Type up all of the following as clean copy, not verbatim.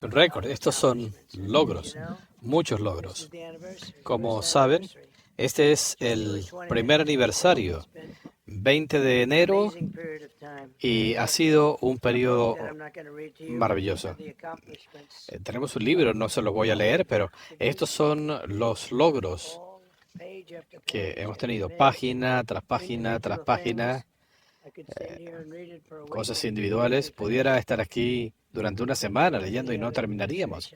Récord. Estos son logros, muchos logros. Como saben, este es el primer aniversario, 20 de enero, y ha sido un periodo maravilloso. Tenemos un libro, no se lo voy a leer, pero estos son los logros que hemos tenido, página tras página tras página, cosas individuales. Pudiera estar aquí durante una semana leyendo y no terminaríamos.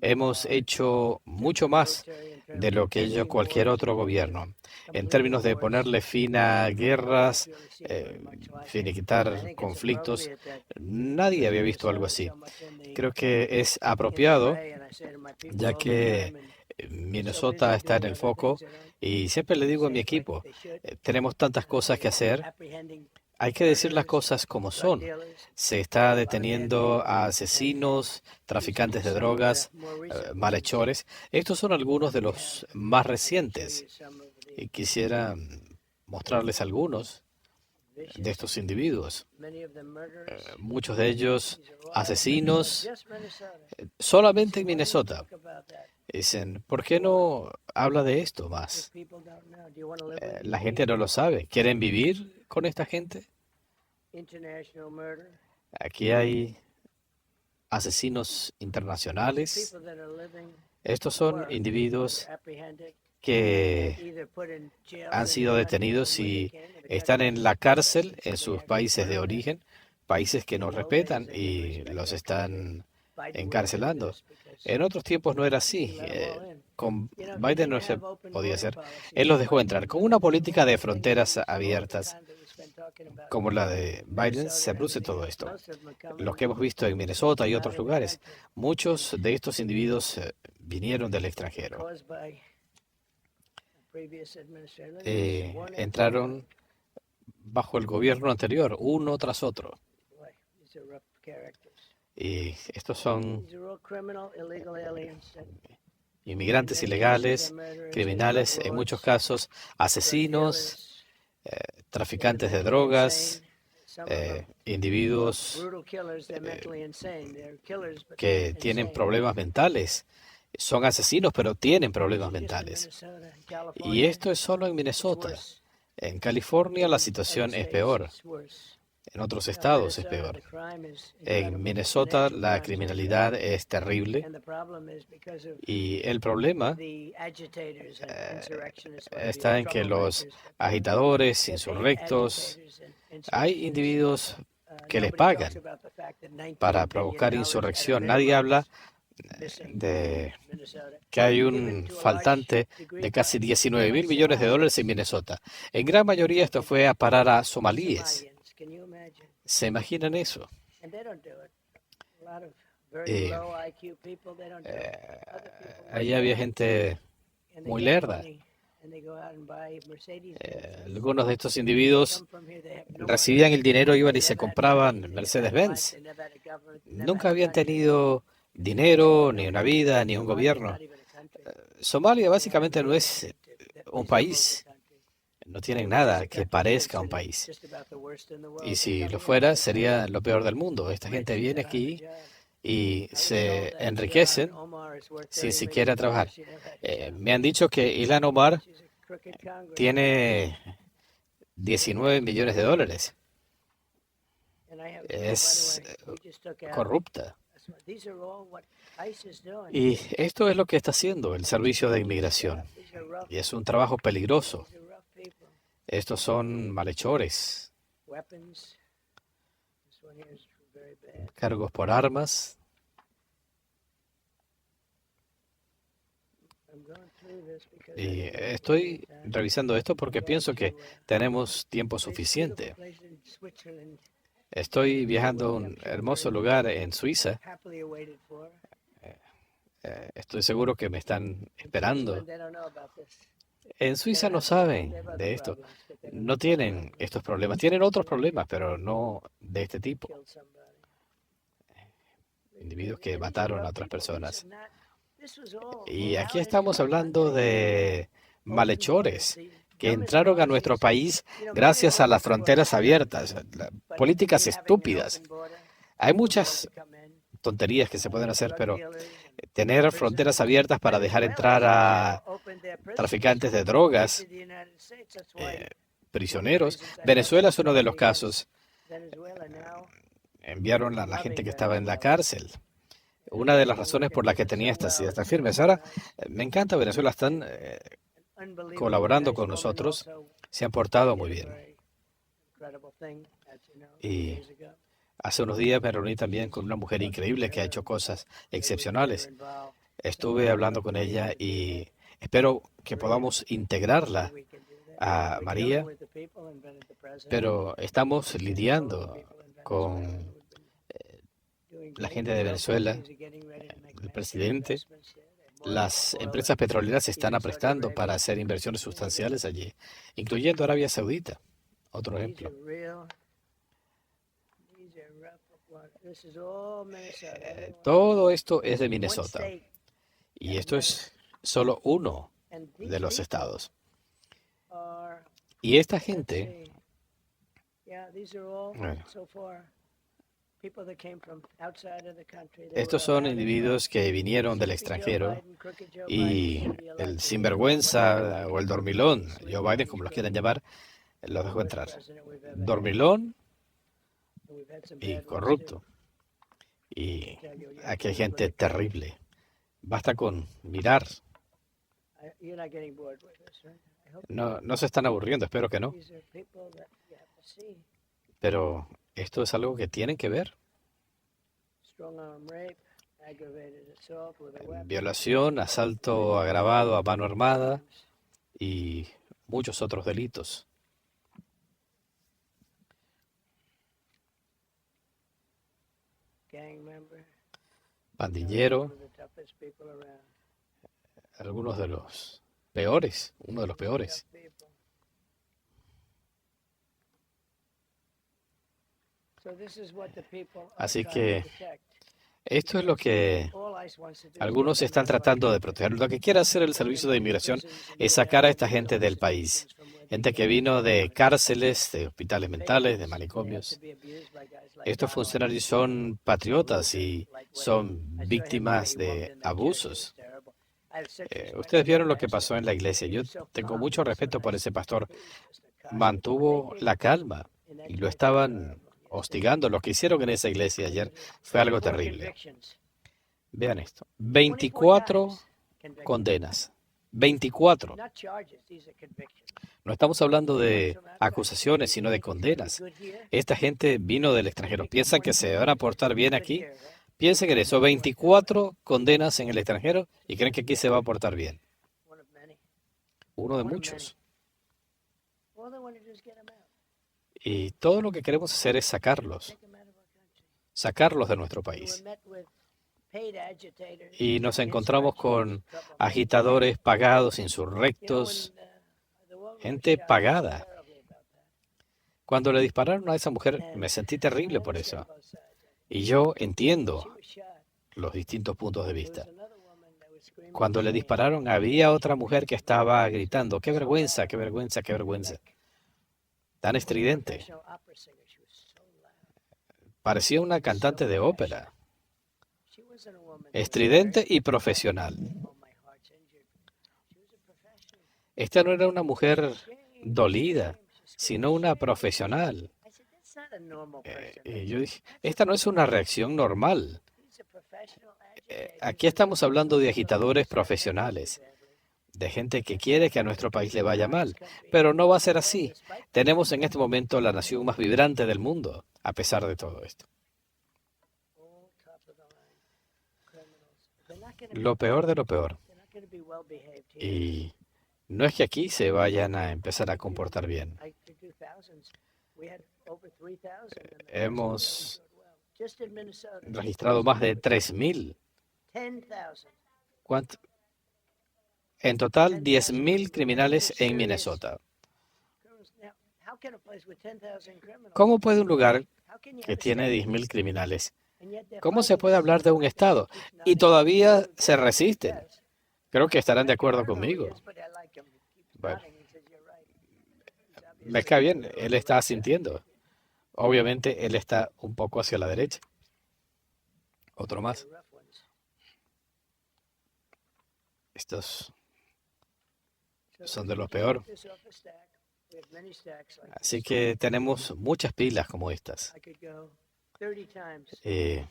Hemos hecho mucho más de lo que ha hecho cualquier otro gobierno, en términos de ponerle fin a guerras, finiquitar conflictos. Nadie había visto algo así. Creo que es apropiado, ya que Minnesota está en el foco, y siempre le digo a mi equipo, tenemos tantas cosas que hacer. Hay que decir las cosas como son. Se está deteniendo a asesinos, traficantes de drogas, malhechores. Estos son algunos de los más recientes. Y quisiera mostrarles algunos de estos individuos. Muchos de ellos asesinos, solamente en Minnesota. Dicen, ¿por qué no habla de esto más? La gente no lo sabe. ¿Quieren vivir con esta gente? Aquí hay asesinos internacionales. Estos son individuos que han sido detenidos y están en la cárcel en sus países de origen, países que nos respetan y los están encarcelando. En otros tiempos no era así. Con Biden no se podía hacer. Él los dejó entrar. Con una política de fronteras abiertas como la de Biden se produce todo esto. Los que hemos visto en Minnesota y otros lugares, muchos de estos individuos vinieron del extranjero. Entraron bajo el gobierno anterior, uno tras otro. Y estos son inmigrantes ilegales, criminales, en muchos casos, asesinos, traficantes de drogas, individuos que tienen problemas mentales. Son asesinos, pero tienen problemas mentales. Y esto es solo en Minnesota. En California la situación es peor. En otros estados es peor. En Minnesota la criminalidad es terrible. Y el problema está en que los agitadores, insurrectos, hay individuos que les pagan para provocar insurrección. Nadie habla de que hay un faltante de casi 19 mil millones de dólares en Minnesota. En gran mayoría esto fue a parar a somalíes. ¿Se imaginan eso? Eh, Ahí había gente muy lerda. Algunos de estos individuos recibían el dinero, iban y se compraban Mercedes-Benz. Nunca habían tenido dinero, ni una vida, ni un gobierno. Somalia básicamente no es un país. No tienen nada que parezca un país. Y si lo fuera, sería lo peor del mundo. Esta gente viene aquí y se enriquecen sin siquiera trabajar. Me han dicho que Ilhan Omar tiene 19 millones de dólares. Es corrupta. Y esto es lo que está haciendo el Servicio de Inmigración. Y es un trabajo peligroso. Estos son malhechores, cargos por armas. Y estoy revisando esto porque pienso que tenemos tiempo suficiente. Estoy viajando a un hermoso lugar en Suiza. Estoy seguro que me están esperando. En Suiza no saben de esto. No tienen estos problemas. Tienen otros problemas, pero no de este tipo. Individuos que mataron a otras personas. Y aquí estamos hablando de malhechores que entraron a nuestro país gracias a las fronteras abiertas, políticas estúpidas. Hay muchas tonterías que se pueden hacer, pero tener fronteras abiertas para dejar entrar a traficantes de drogas, prisioneros. Venezuela es uno de los casos. Enviaron a la gente que estaba en la cárcel. Una de las razones por las que tenía estas ideas tan firmes. Ahora, me encanta Venezuela, están colaborando con nosotros, se han portado muy bien. Y hace unos días me reuní también con una mujer increíble que ha hecho cosas excepcionales. Estuve hablando con ella y espero que podamos integrarla a María, pero estamos lidiando con la gente de Venezuela, el presidente. Las empresas petroleras se están aprestando para hacer inversiones sustanciales allí, incluyendo Arabia Saudita. Otro ejemplo. Todo esto es de Minnesota. Y esto es solo uno de los estados. Y esta gente, bueno, estos son individuos que vinieron del extranjero y el sinvergüenza o el dormilón, Joe Biden, como lo quieran llamar, lo dejó entrar. Dormilón y corrupto. Y aquí hay gente terrible. Basta con mirar. No se están aburriendo, espero que no. Pero esto es algo que tienen que ver. Violación, asalto agravado a mano armada y muchos otros delitos. Pandillero, algunos de los peores, uno de los peores. Así que esto es lo que algunos están tratando de proteger. Lo que quiere hacer el Servicio de Inmigración es sacar a esta gente del país. Gente que vino de cárceles, de hospitales mentales, de manicomios. Estos funcionarios son patriotas y son víctimas de abusos. Ustedes vieron lo que pasó en la iglesia. Yo tengo mucho respeto por ese pastor. Mantuvo la calma y lo estaban hostigando. Lo que hicieron en esa iglesia ayer fue algo terrible. Vean esto. 24 condenas. 24. No estamos hablando de acusaciones, sino de condenas. Esta gente vino del extranjero. ¿Piensan que se van a portar bien aquí? Piensen en eso. 24 condenas en el extranjero y creen que aquí se va a portar bien. Uno de muchos. Y todo lo que queremos hacer es sacarlos de nuestro país. Y nos encontramos con agitadores pagados, insurrectos, gente pagada. Cuando le dispararon a esa mujer, me sentí terrible por eso. Y yo entiendo los distintos puntos de vista. Cuando le dispararon, había otra mujer que estaba gritando, ¡qué vergüenza, qué vergüenza, qué vergüenza! Tan estridente. Parecía una cantante de ópera. Estridente y profesional. Esta no era una mujer dolida, sino una profesional. Y yo dije, esta no es una reacción normal. Aquí estamos hablando de agitadores profesionales, de gente que quiere que a nuestro país le vaya mal, pero no va a ser así. Tenemos en este momento la nación más vibrante del mundo, a pesar de todo esto. Lo peor de lo peor. Y no es que aquí se vayan a empezar a comportar bien. Hemos registrado más de 3.000. ¿Cuánto? En total, 10.000 criminales en Minnesota. ¿Cómo puede un lugar que tiene 10.000 criminales, cómo se puede hablar de un Estado? Y todavía se resisten. Creo que estarán de acuerdo conmigo. Bueno, me cae bien, él está asintiendo. Obviamente, él está un poco hacia la derecha. Otro más. Estos son de lo peor. Así que tenemos muchas pilas como estas. Eh,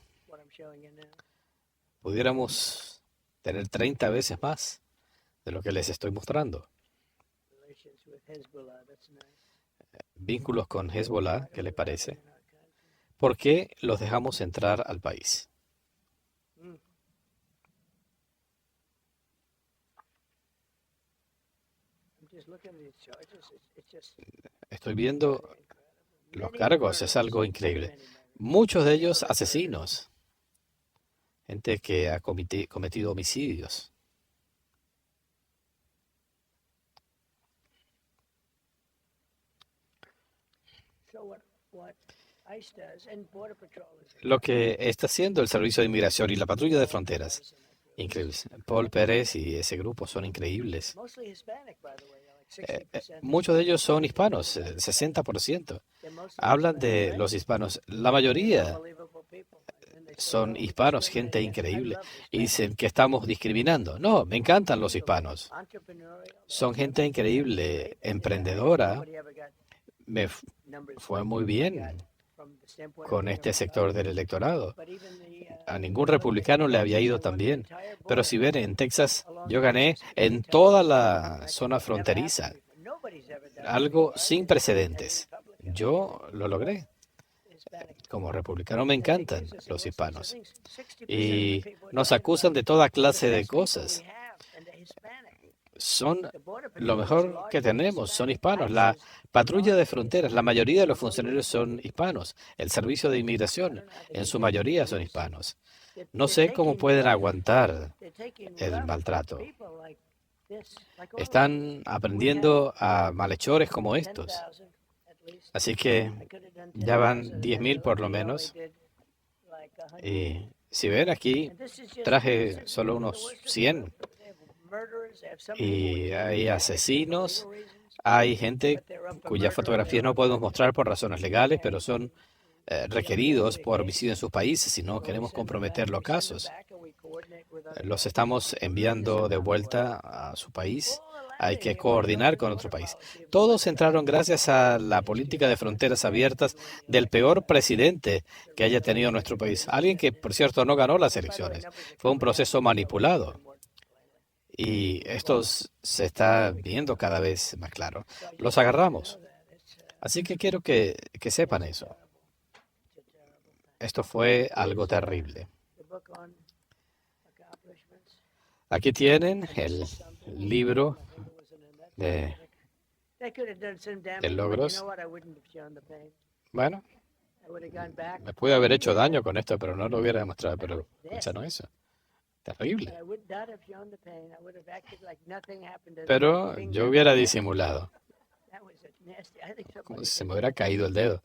Pudiéramos tener 30 veces más de lo que les estoy mostrando. Vínculos con Hezbollah, ¿qué le parece? ¿Por qué los dejamos entrar al país? Estoy viendo los cargos, es algo increíble. Muchos de ellos asesinos, gente que ha cometido homicidios. Lo que está haciendo el Servicio de Inmigración y la Patrulla de Fronteras, increíbles. Paul Pérez y ese grupo son increíbles. Muchos de ellos son hispanos, el 60%. Hablan de los hispanos. La mayoría son hispanos, gente increíble. Y dicen que estamos discriminando. No, me encantan los hispanos. Son gente increíble, emprendedora. Fue muy bien con este sector del electorado. A ningún republicano le había ido tan bien. Pero si ven, en Texas yo gané en toda la zona fronteriza. Algo sin precedentes. Yo lo logré. Como republicano me encantan los hispanos. Y nos acusan de toda clase de cosas. Son lo mejor que tenemos, son hispanos. La patrulla de fronteras, la mayoría de los funcionarios son hispanos. El servicio de inmigración, en su mayoría son hispanos. No sé cómo pueden aguantar el maltrato. Están aprendiendo a malhechores como estos. Así que ya van 10,000 por lo menos. Y si ven aquí, traje solo unos 100. Y hay asesinos, hay gente cuyas fotografías no podemos mostrar por razones legales, pero son requeridos por homicidio en sus países y no queremos comprometer los casos. Los estamos enviando de vuelta a su país. Hay que coordinar con otro país. Todos entraron gracias a la política de fronteras abiertas del peor presidente que haya tenido nuestro país. Alguien que, por cierto, no ganó las elecciones. Fue un proceso manipulado. Y esto se está viendo cada vez más claro. Los agarramos. Así que quiero que sepan eso. Esto fue algo terrible. Aquí tienen el libro de logros. Bueno, me pude haber hecho daño con esto, pero no lo hubiera demostrado. Pero no eso. Terrible. Pero yo hubiera disimulado. Como si se me hubiera caído el dedo.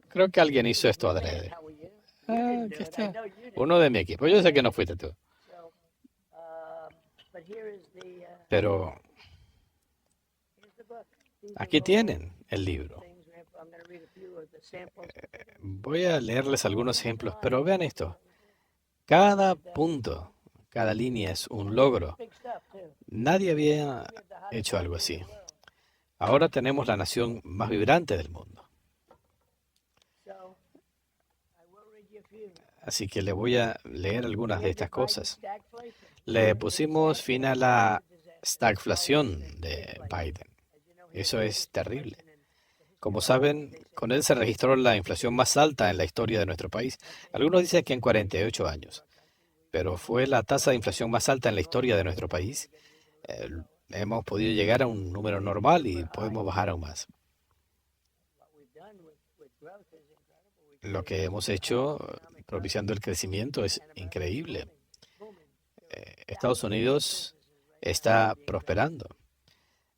Creo que alguien hizo esto adrede. Aquí está. Uno de mi equipo. Yo sé que no fuiste tú. Pero aquí tienen el libro. Voy a leerles algunos ejemplos, pero vean esto. Cada punto, cada línea es un logro. Nadie había hecho algo así. Ahora tenemos la nación más vibrante del mundo. Así que le voy a leer algunas de estas cosas. Le pusimos fin a la stagflación de Biden. Eso es terrible. Como saben, con él se registró la inflación más alta en la historia de nuestro país. Algunos dicen que en 48 años. Pero fue la tasa de inflación más alta en la historia de nuestro país. Hemos podido llegar a un número normal y podemos bajar aún más. Lo que hemos hecho propiciando el crecimiento es increíble. Estados Unidos está prosperando.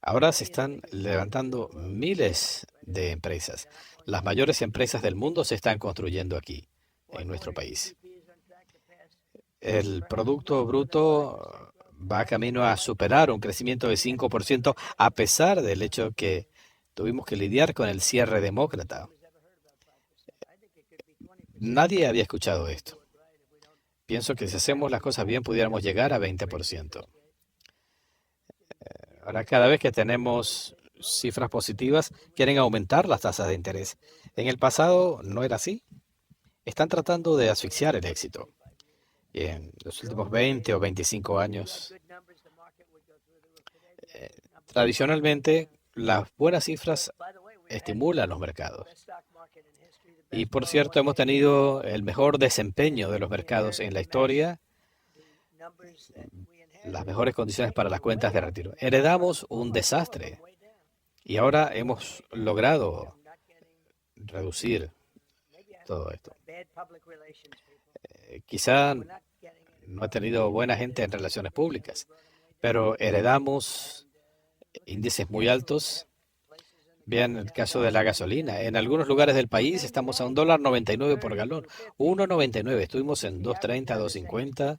Ahora se están levantando miles de empresas. Las mayores empresas del mundo se están construyendo aquí, en nuestro país. El Producto Bruto va camino a superar un crecimiento de 5% a pesar del hecho que tuvimos que lidiar con el cierre demócrata. Nadie había escuchado esto. Pienso que si hacemos las cosas bien, pudiéramos llegar a 20%. Ahora, cada vez que tenemos cifras positivas, quieren aumentar las tasas de interés. En el pasado no era así. Están tratando de asfixiar el éxito. Y en los últimos 20 o 25 años, tradicionalmente, las buenas cifras estimulan los mercados. Y por cierto, hemos tenido el mejor desempeño de los mercados en la historia, las mejores condiciones para las cuentas de retiro. Heredamos un desastre y ahora hemos logrado reducir todo esto. Quizá no ha tenido buena gente en relaciones públicas, pero heredamos índices muy altos. Vean el caso de la gasolina. En algunos lugares del país estamos a $1.99 por galón. 1.99. Estuvimos en 2.30, 2.50.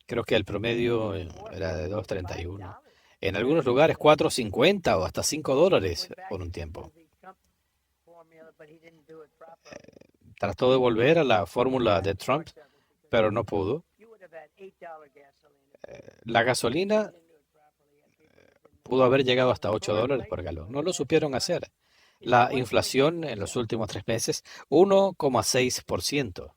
Creo que el promedio era de 2.31. En algunos lugares 4.50 o hasta $5 por un tiempo. Trató de volver a la fórmula de Trump, pero no pudo. La gasolina pudo haber llegado hasta $8 por galón. No lo supieron hacer. La inflación en los últimos 3 meses, 1,6%.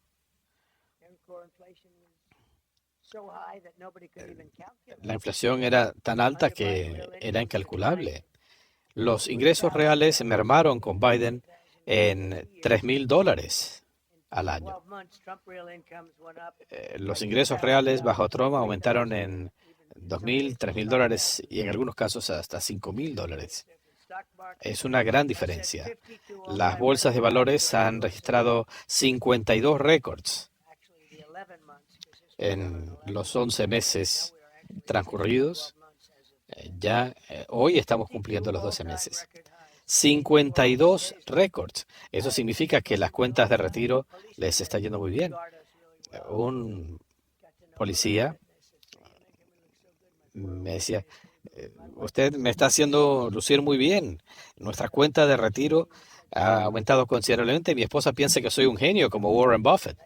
La inflación era tan alta que era incalculable. Los ingresos reales mermaron con Biden en $3,000 al año. Los ingresos reales bajo Trump aumentaron en $2,000, $3,000 y en algunos casos hasta $5,000. Es una gran diferencia. Las bolsas de valores han registrado 52 récords en los 11 meses transcurridos. Hoy estamos cumpliendo los 12 meses. 52 récords. Eso significa que las cuentas de retiro les está yendo muy bien. Un policía me decía, usted me está haciendo lucir muy bien. Nuestra cuenta de retiro ha aumentado considerablemente. Mi esposa piensa que soy un genio como Warren Buffett.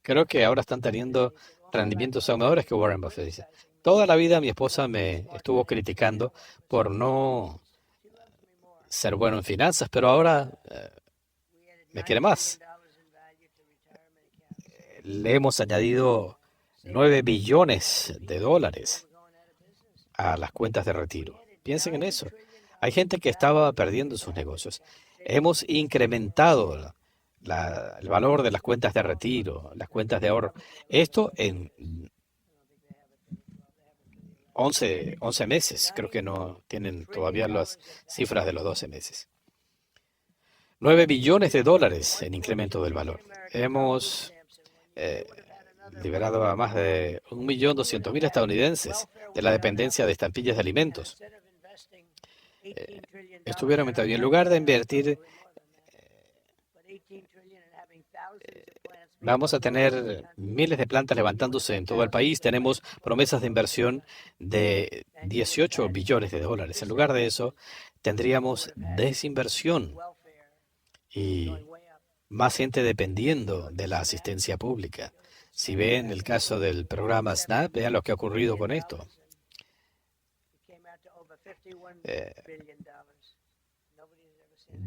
Creo que ahora están teniendo rendimientos aún mejores que Warren Buffett. Dice. Toda la vida mi esposa me estuvo criticando por no ser bueno en finanzas, pero ahora me quiere más. Le hemos añadido $9 billones a las cuentas de retiro. Piensen en eso. Hay gente que estaba perdiendo sus negocios. Hemos incrementado el valor de las cuentas de retiro, las cuentas de ahorro. Esto en 11 meses. Creo que no tienen todavía las cifras de los 12 meses. $9 billones en incremento del valor. Hemos liberado a más de 1.200.000 estadounidenses de la dependencia de estampillas de alimentos. Estuvieron en lugar de invertir, vamos a tener miles de plantas levantándose en todo el país. Tenemos promesas de inversión de $18 billones. En lugar de eso, tendríamos desinversión y más gente dependiendo de la asistencia pública. Si ven el caso del programa SNAP, vean lo que ha ocurrido con esto.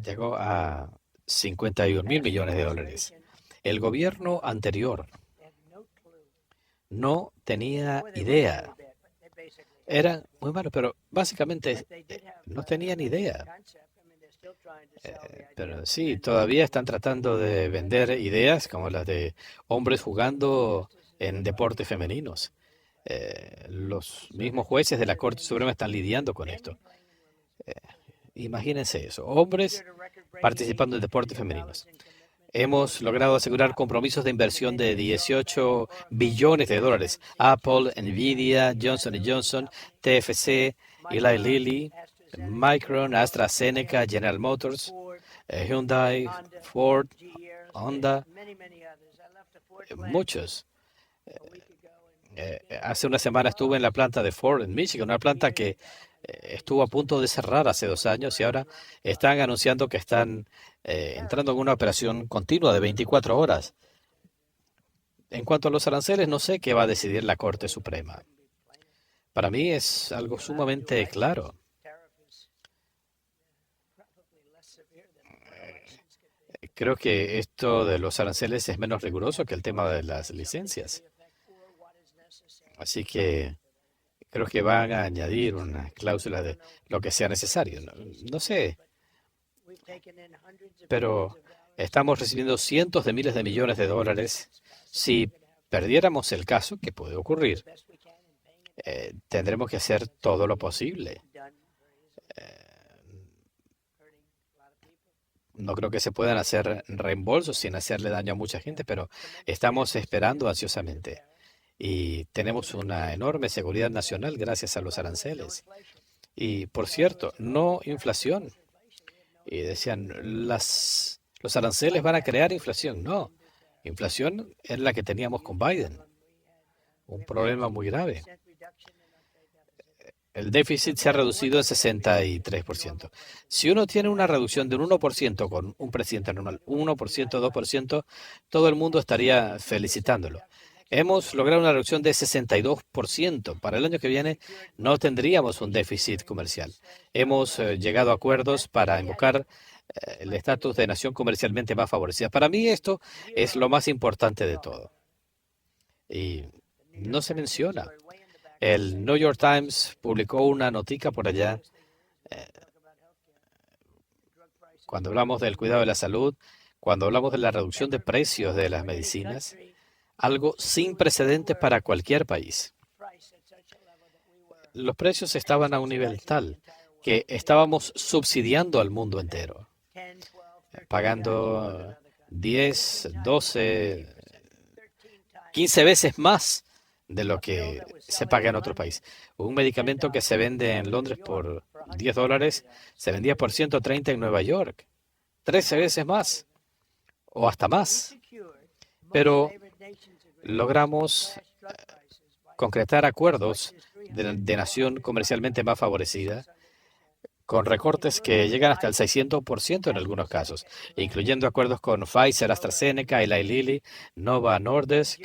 Llegó a $51,000 millones. El gobierno anterior no tenía idea. Era muy malo, pero básicamente no tenían idea. Pero sí, todavía están tratando de vender ideas como las de hombres jugando en deportes femeninos. Los mismos jueces de la Corte Suprema están lidiando con esto. Imagínense eso, hombres participando en deportes femeninos. Hemos logrado asegurar compromisos de inversión de $18 billones. Apple, Nvidia, Johnson Johnson, TFC, Eli Lilly, Micron, AstraZeneca, General Motors, Hyundai, Ford, Honda, muchos. Hace una semana estuve en la planta de Ford en Michigan, una planta que estuvo a punto de cerrar hace 2 años y ahora están anunciando que están entrando en una operación continua de 24 horas. En cuanto a los aranceles, no sé qué va a decidir la Corte Suprema. Para mí es algo sumamente claro. Creo que esto de los aranceles es menos riguroso que el tema de las licencias. Así que creo que van a añadir una cláusula de lo que sea necesario. No, no sé, pero estamos recibiendo cientos de miles de millones de dólares. Si perdiéramos el caso, que puede ocurrir, tendremos que hacer todo lo posible. No creo que se puedan hacer reembolsos sin hacerle daño a mucha gente, pero estamos esperando ansiosamente. Y tenemos una enorme seguridad nacional gracias a los aranceles. Y, por cierto, no inflación. Y decían, los aranceles van a crear inflación. No, inflación es la que teníamos con Biden. Un problema muy grave. El déficit se ha reducido en 63%. Si uno tiene una reducción de un 1% con un presidente normal, 1%, 2%, todo el mundo estaría felicitándolo. Hemos logrado una reducción de 62%. Para el año que viene no tendríamos un déficit comercial. Hemos llegado a acuerdos para invocar el estatus de nación comercialmente más favorecida. Para mí esto es lo más importante de todo. Y no se menciona. El New York Times publicó una notica por allá cuando hablamos del cuidado de la salud, cuando hablamos de la reducción de precios de las medicinas, algo sin precedentes para cualquier país. Los precios estaban a un nivel tal que estábamos subsidiando al mundo entero, pagando 10, 12, 15 veces más de lo que se paga en otro país. Un medicamento que se vende en Londres por $10 se vendía por 130 en Nueva York. 13 veces más o hasta más. Pero logramos concretar acuerdos de nación comercialmente más favorecida con recortes que llegan hasta el 600% en algunos casos, incluyendo acuerdos con Pfizer, AstraZeneca, Eli Lilly, Nova Nordisk,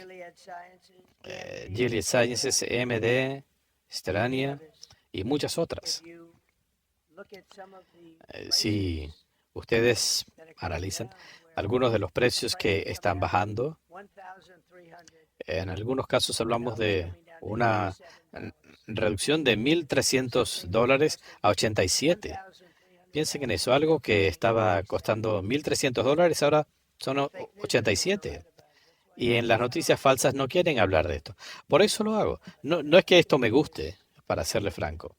Gilead Sciences, MD, Sterania y muchas otras. Si ustedes analizan algunos de los precios que están bajando, en algunos casos hablamos de una reducción de $1,300 a 87. Piensen en eso, algo que estaba costando $1,300 ahora son 87. Y en las noticias falsas no quieren hablar de esto. Por eso lo hago. No, no es que esto me guste, para serle franco,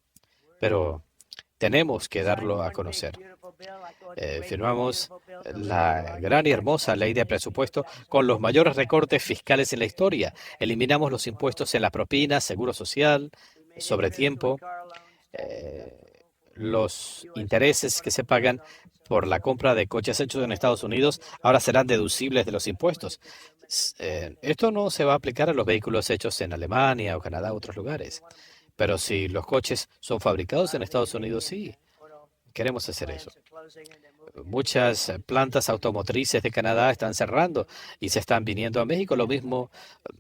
pero tenemos que darlo a conocer. Firmamos la gran y hermosa ley de presupuesto con los mayores recortes fiscales en la historia. Eliminamos los impuestos en las propinas, seguro social, sobre tiempo, los intereses que se pagan por la compra de coches hechos en Estados Unidos ahora serán deducibles de los impuestos. Esto no se va a aplicar a los vehículos hechos en Alemania o Canadá u otros lugares. Pero si los coches son fabricados en Estados Unidos, sí, queremos hacer eso. Muchas plantas automotrices de Canadá están cerrando y se están viniendo a México. Lo mismo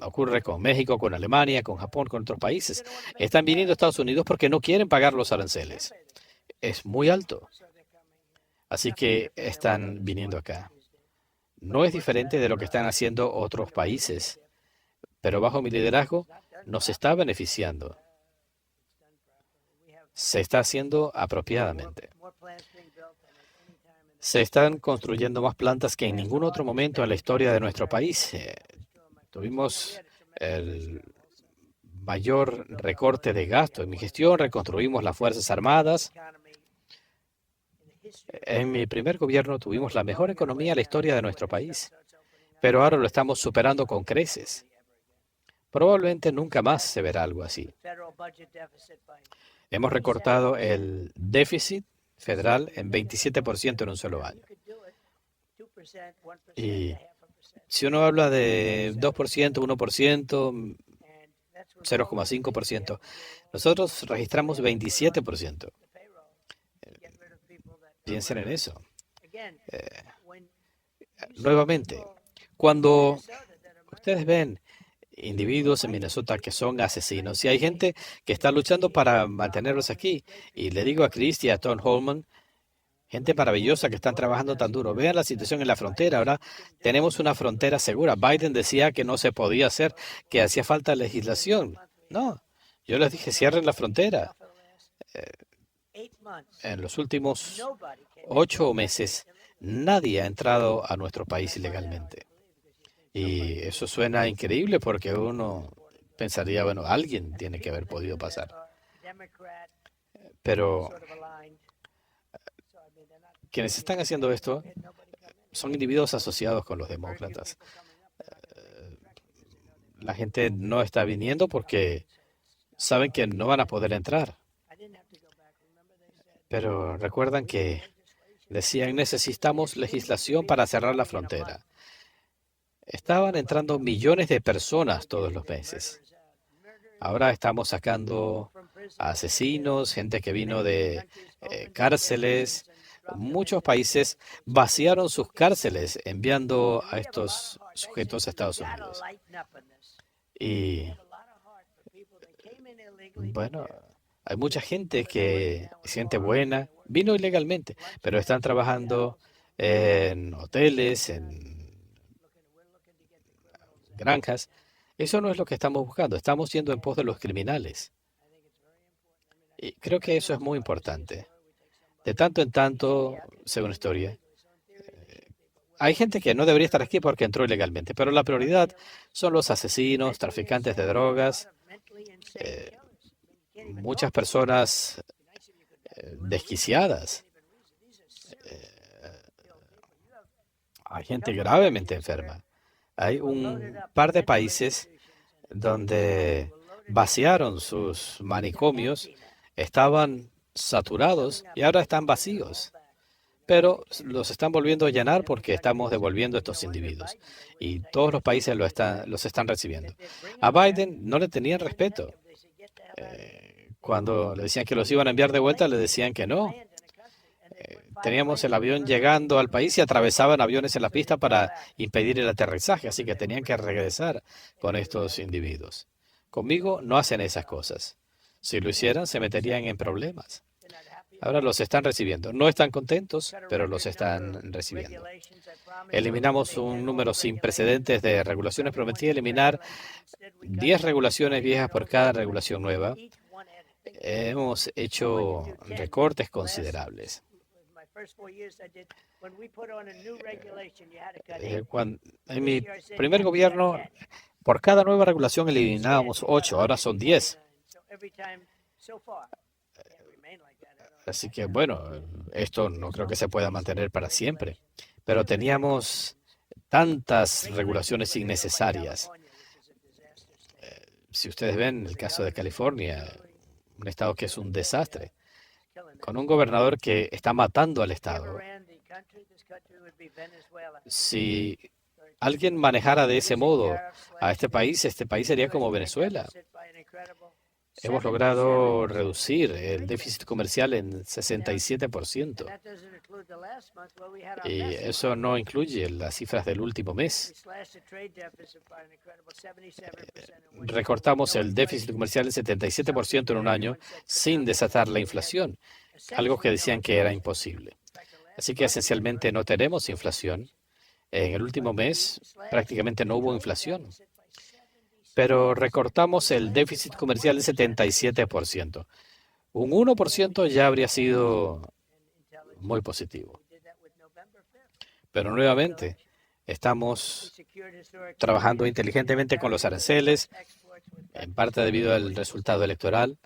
ocurre con México, con Alemania, con Japón, con otros países. Están viniendo a Estados Unidos porque no quieren pagar los aranceles. Es muy alto. Así que están viniendo acá. No es diferente de lo que están haciendo otros países, pero bajo mi liderazgo nos está beneficiando. Se está haciendo apropiadamente. Se están construyendo más plantas que en ningún otro momento en la historia de nuestro país. Tuvimos el mayor recorte de gasto. En mi gestión reconstruimos las Fuerzas Armadas. En mi primer gobierno tuvimos la mejor economía en la historia de nuestro país, pero ahora lo estamos superando con creces. Probablemente nunca más se verá algo así. Hemos recortado el déficit federal en 27% en un solo año. Y si uno habla de 2%, 1%, 0,5%. Nosotros registramos 27%. Piensen en eso. Nuevamente, cuando ustedes ven individuos en Minnesota que son asesinos, y hay gente que está luchando para mantenerlos aquí, y le digo a Chris y a Tom Holman, gente maravillosa que están trabajando tan duro. Vean la situación en la frontera. Ahora tenemos una frontera segura. Biden decía que no se podía hacer, que hacía falta legislación. No, yo les dije, cierren la frontera. En los últimos 8 meses, nadie ha entrado a nuestro país ilegalmente. Y eso suena increíble porque uno pensaría, bueno, alguien tiene que haber podido pasar. Pero quienes están haciendo esto son individuos asociados con los demócratas. La gente no está viniendo porque saben que no van a poder entrar. Pero recuerdan que decían, necesitamos legislación para cerrar la frontera. Estaban entrando millones de personas todos los meses. Ahora estamos sacando a asesinos, gente que vino de cárceles. Muchos países vaciaron sus cárceles enviando a estos sujetos a Estados Unidos. Y bueno, hay mucha gente que es gente buena, vino ilegalmente, pero están trabajando en hoteles, en granjas. Eso no es lo que estamos buscando. Estamos yendo en pos de los criminales. Y creo que eso es muy importante. De tanto en tanto, según la historia, hay gente que no debería estar aquí porque entró ilegalmente, pero la prioridad son los asesinos, traficantes de drogas, muchas personas desquiciadas. Hay gente gravemente enferma. Hay un par de países donde vaciaron sus manicomios, estaban saturados y ahora están vacíos. Pero los están volviendo a llenar porque estamos devolviendo a estos individuos. Y todos los países los están recibiendo. A Biden no le tenían respeto. Cuando le decían que los iban a enviar de vuelta, le decían que no. Teníamos el avión llegando al país y atravesaban aviones en la pista para impedir el aterrizaje, así que tenían que regresar con estos individuos. Conmigo no hacen esas cosas. Si lo hicieran, se meterían en problemas. Ahora los están recibiendo. No están contentos, pero los están recibiendo. Eliminamos un número sin precedentes de regulaciones. Prometí eliminar 10 regulaciones viejas por cada regulación nueva. Hemos hecho recortes considerables. En mi primer gobierno, por cada nueva regulación eliminábamos 8, ahora son 10. Así que, bueno, esto no creo que se pueda mantener para siempre. Pero teníamos tantas regulaciones innecesarias. Si ustedes ven el caso de California, un estado que es un desastre, con un gobernador que está matando al estado. Si alguien manejara de ese modo a este país sería como Venezuela. Hemos logrado reducir el déficit comercial en 67%. Y eso no incluye las cifras del último mes. Recortamos el déficit comercial en 77% en un año sin desatar la inflación, algo que decían que era imposible. Así que esencialmente no tenemos inflación. En el último mes prácticamente no hubo inflación. Pero recortamos el déficit comercial en 77%. Un 1% ya habría sido muy positivo. Pero nuevamente, estamos trabajando inteligentemente con los aranceles, en parte debido al resultado electoral.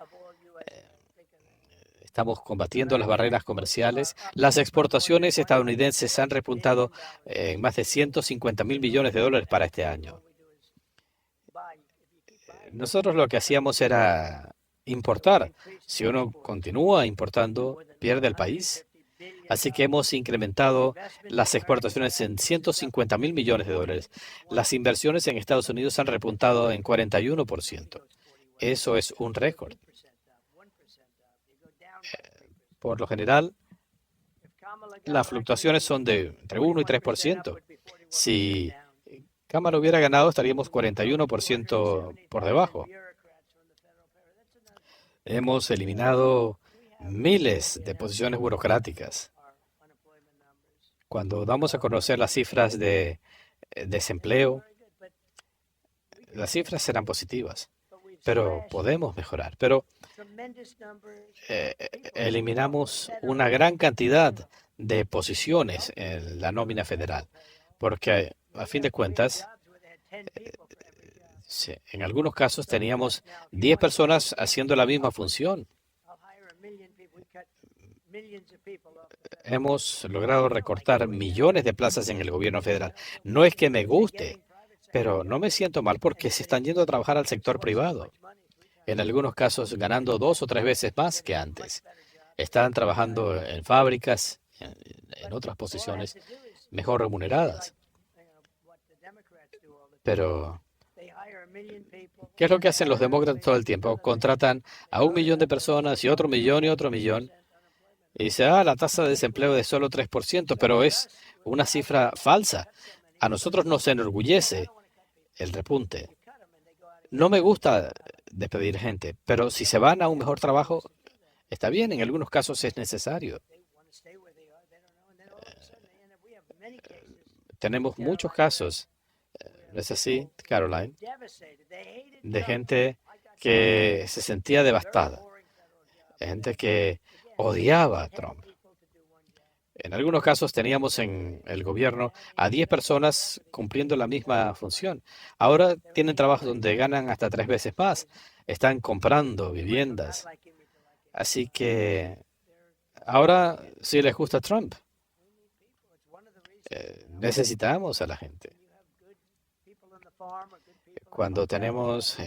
Estamos combatiendo las barreras comerciales. Las exportaciones estadounidenses han repuntado en más de $150 mil millones para este año. Nosotros lo que hacíamos era importar. Si uno continúa importando, pierde el país. Así que hemos incrementado las exportaciones en $150 mil millones. Las inversiones en Estados Unidos han repuntado en 41%. Eso es un récord. Por lo general, las fluctuaciones son de entre 1 y 3%. Si Kamala hubiera ganado, estaríamos 41% por debajo. Hemos eliminado miles de posiciones burocráticas. Cuando damos a conocer las cifras de desempleo, las cifras serán positivas, pero podemos mejorar. Pero eliminamos una gran cantidad de posiciones en la nómina federal, porque a fin de cuentas, sí, en algunos casos teníamos 10 personas haciendo la misma función. Hemos logrado recortar millones de plazas en el gobierno federal. No es que me guste, pero no me siento mal porque se están yendo a trabajar al sector privado. En algunos casos ganando 2 o 3 veces más que antes. Están trabajando en fábricas, en otras posiciones mejor remuneradas. Pero, ¿qué es lo que hacen los demócratas todo el tiempo? Contratan a 1 millón de personas y otro millón y otro millón. Y dice, la tasa de desempleo de solo 3%, pero es una cifra falsa. A nosotros nos enorgullece el repunte. No me gusta despedir gente, pero si se van a un mejor trabajo, está bien, en algunos casos es necesario. Tenemos muchos casos, ¿no es así, Caroline? De gente que se sentía devastada, gente que odiaba a Trump. En algunos casos teníamos en el gobierno a 10 personas cumpliendo la misma función. Ahora tienen trabajos donde ganan hasta 3 veces más. Están comprando viviendas. Así que ahora sí les gusta Trump. Necesitamos a la gente. Cuando tenemos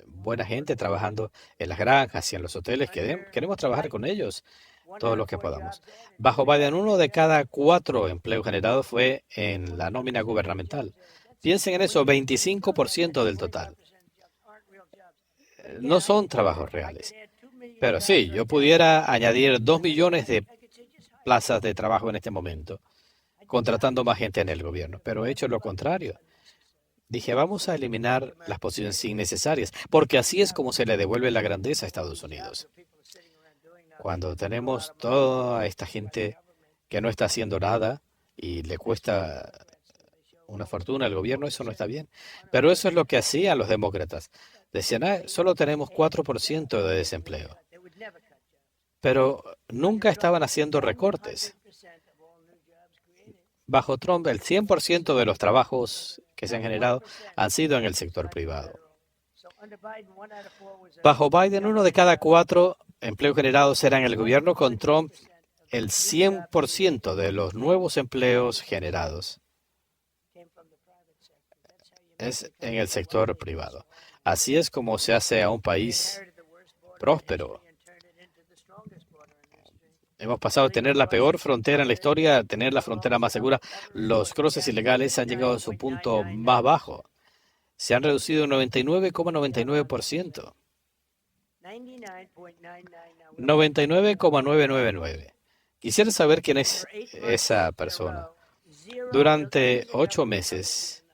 buena gente trabajando en las granjas y en los hoteles, queremos trabajar con ellos todo lo que podamos. Bajo Biden, 1 de cada 4 empleos generados fue en la nómina gubernamental. Piensen en eso, 25% del total. No son trabajos reales. Pero sí, yo pudiera añadir 2 millones de plazas de trabajo en este momento, contratando más gente en el gobierno, pero he hecho lo contrario. Dije, vamos a eliminar las posiciones innecesarias, porque así es como se le devuelve la grandeza a Estados Unidos. Cuando tenemos toda esta gente que no está haciendo nada y le cuesta una fortuna al gobierno, eso no está bien. Pero eso es lo que hacían los demócratas. Decían, solo tenemos 4% de desempleo. Pero nunca estaban haciendo recortes. Bajo Trump, el 100% de los trabajos que se han generado han sido en el sector privado. Bajo Biden, 1 de cada 4 empleos generados era en el gobierno. Con Trump, el 100% de los nuevos empleos generados es en el sector privado. Así es como se hace a un país próspero. Hemos pasado de tener la peor frontera en la historia a tener la frontera más segura. Los cruces ilegales han llegado a su punto más bajo. Se han reducido un 99,99%. 99,999. Quisiera saber quién es esa persona. Durante 8 meses.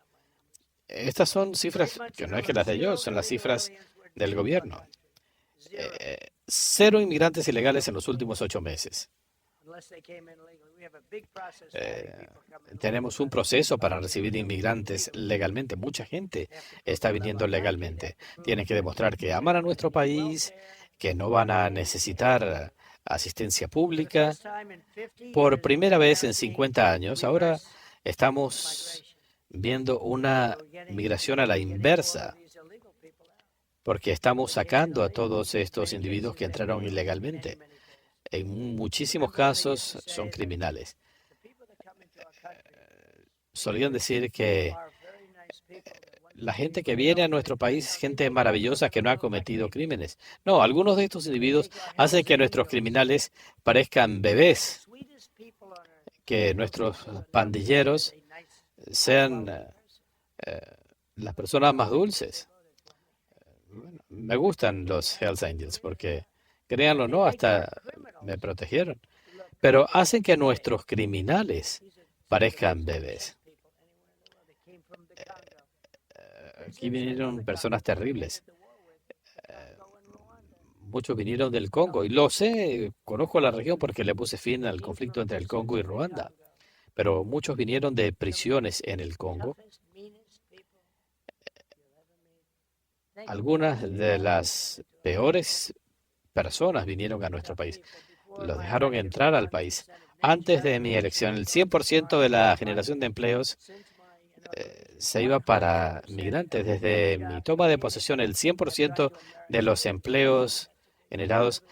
Estas son cifras que no es que las de yo, son las cifras del gobierno. 0 inmigrantes ilegales en los últimos 8 meses. Tenemos un proceso para recibir inmigrantes legalmente. Mucha gente está viniendo legalmente. Tienen que demostrar que aman a nuestro país, que no van a necesitar asistencia pública. Por primera vez en 50 años, ahora estamos viendo una migración a la inversa, porque estamos sacando a todos estos individuos que entraron ilegalmente. En muchísimos casos son criminales. Solían decir que la gente que viene a nuestro país es gente maravillosa que no ha cometido crímenes. No, algunos de estos individuos hacen que nuestros criminales parezcan bebés, que nuestros pandilleros sean las personas más dulces. me gustan los Hells Angels porque, créanlo o no, hasta me protegieron. Pero hacen que nuestros criminales parezcan bebés. Aquí vinieron personas terribles. Muchos vinieron del Congo y lo sé, conozco la región porque le puse fin al conflicto entre el Congo y Ruanda. Pero muchos vinieron de prisiones en el Congo. Algunas de las peores personas vinieron a nuestro país. Los dejaron entrar al país. Antes de mi elección, el 100% de la generación de empleos se iba para migrantes. Desde mi toma de posesión, el 100% de los empleos generados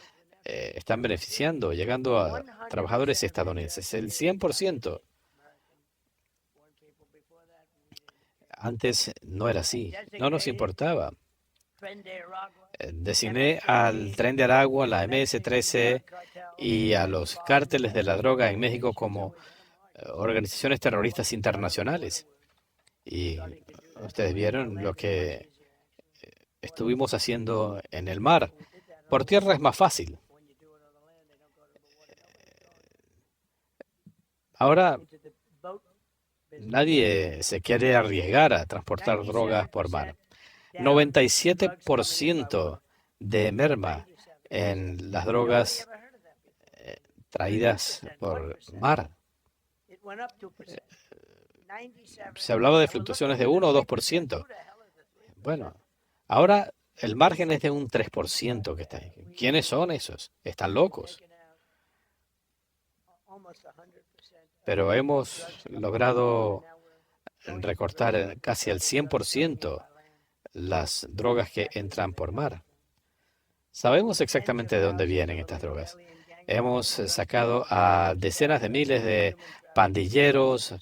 están beneficiando, llegando a trabajadores estadounidenses. El 100%. Antes no era así. No nos importaba. Designé al Tren de Aragua, la MS-13 y a los cárteles de la droga en México como organizaciones terroristas internacionales. Y ustedes vieron lo que estuvimos haciendo en el mar. Por tierra es más fácil. Ahora nadie se quiere arriesgar a transportar drogas por mar. 97% de merma en las drogas traídas por mar. Se hablaba de fluctuaciones de 1 o 2%. Bueno, ahora el margen es de un 3% que está ahí. ¿Quiénes son esos? Están locos. Pero hemos logrado recortar casi al 100% las drogas que entran por mar. Sabemos exactamente de dónde vienen estas drogas. Hemos sacado a decenas de miles de pandilleros,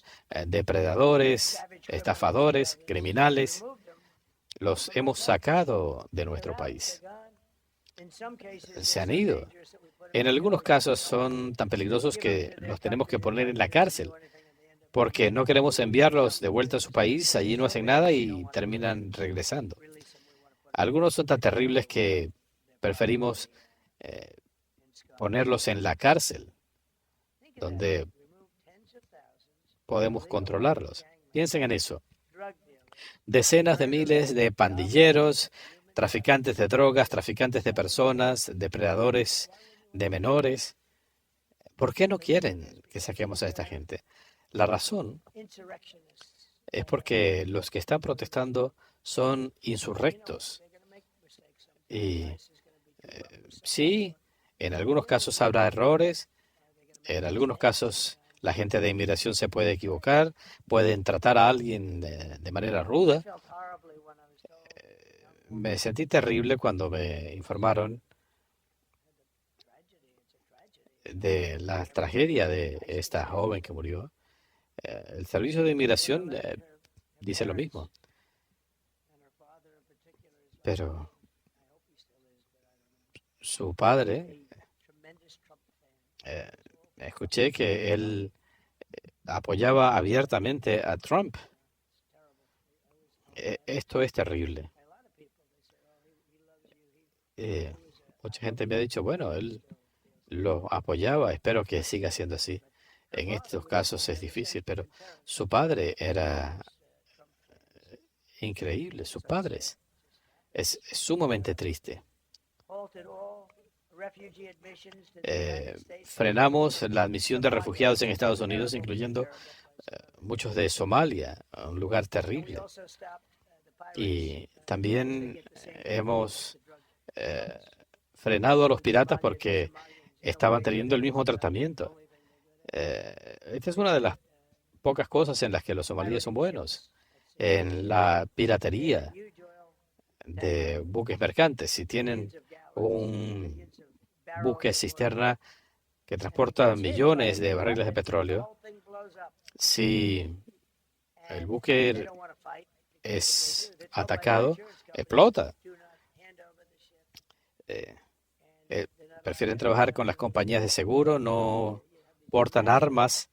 depredadores, estafadores, criminales. Los hemos sacado de nuestro país. Se han ido. En algunos casos son tan peligrosos que los tenemos que poner en la cárcel, porque no queremos enviarlos de vuelta a su país, allí no hacen nada y terminan regresando. Algunos son tan terribles que preferimos ponerlos en la cárcel, donde podemos controlarlos. Piensen en eso. Decenas de miles de pandilleros, traficantes de drogas, traficantes de personas, depredadores de menores. ¿Por qué no quieren que saquemos a esta gente? La razón es porque los que están protestando son insurrectos. Y sí, en algunos casos habrá errores, en algunos casos la gente de inmigración se puede equivocar, pueden tratar a alguien de manera ruda. Me sentí terrible cuando me informaron de la tragedia de esta joven que murió. El servicio de inmigración dice lo mismo, pero su padre, eh, escuché que él apoyaba abiertamente a Trump. Esto es terrible. Eh, Mucha gente me ha dicho, bueno, él lo apoyaba, espero que siga siendo así. En estos casos es difícil, pero su padre era increíble, sus padres. Es sumamente triste. Frenamos la admisión de refugiados en Estados Unidos, incluyendo muchos de Somalia, un lugar terrible. Y también hemos frenado a los piratas porque estaban teniendo el mismo tratamiento. Esta es una de las pocas cosas en las que los somalíes son buenos, en la piratería de buques mercantes. Si tienen un buque cisterna que transporta millones de barriles de petróleo, si el buque es atacado, explota. Eh, Prefieren trabajar con las compañías de seguro, no portan armas.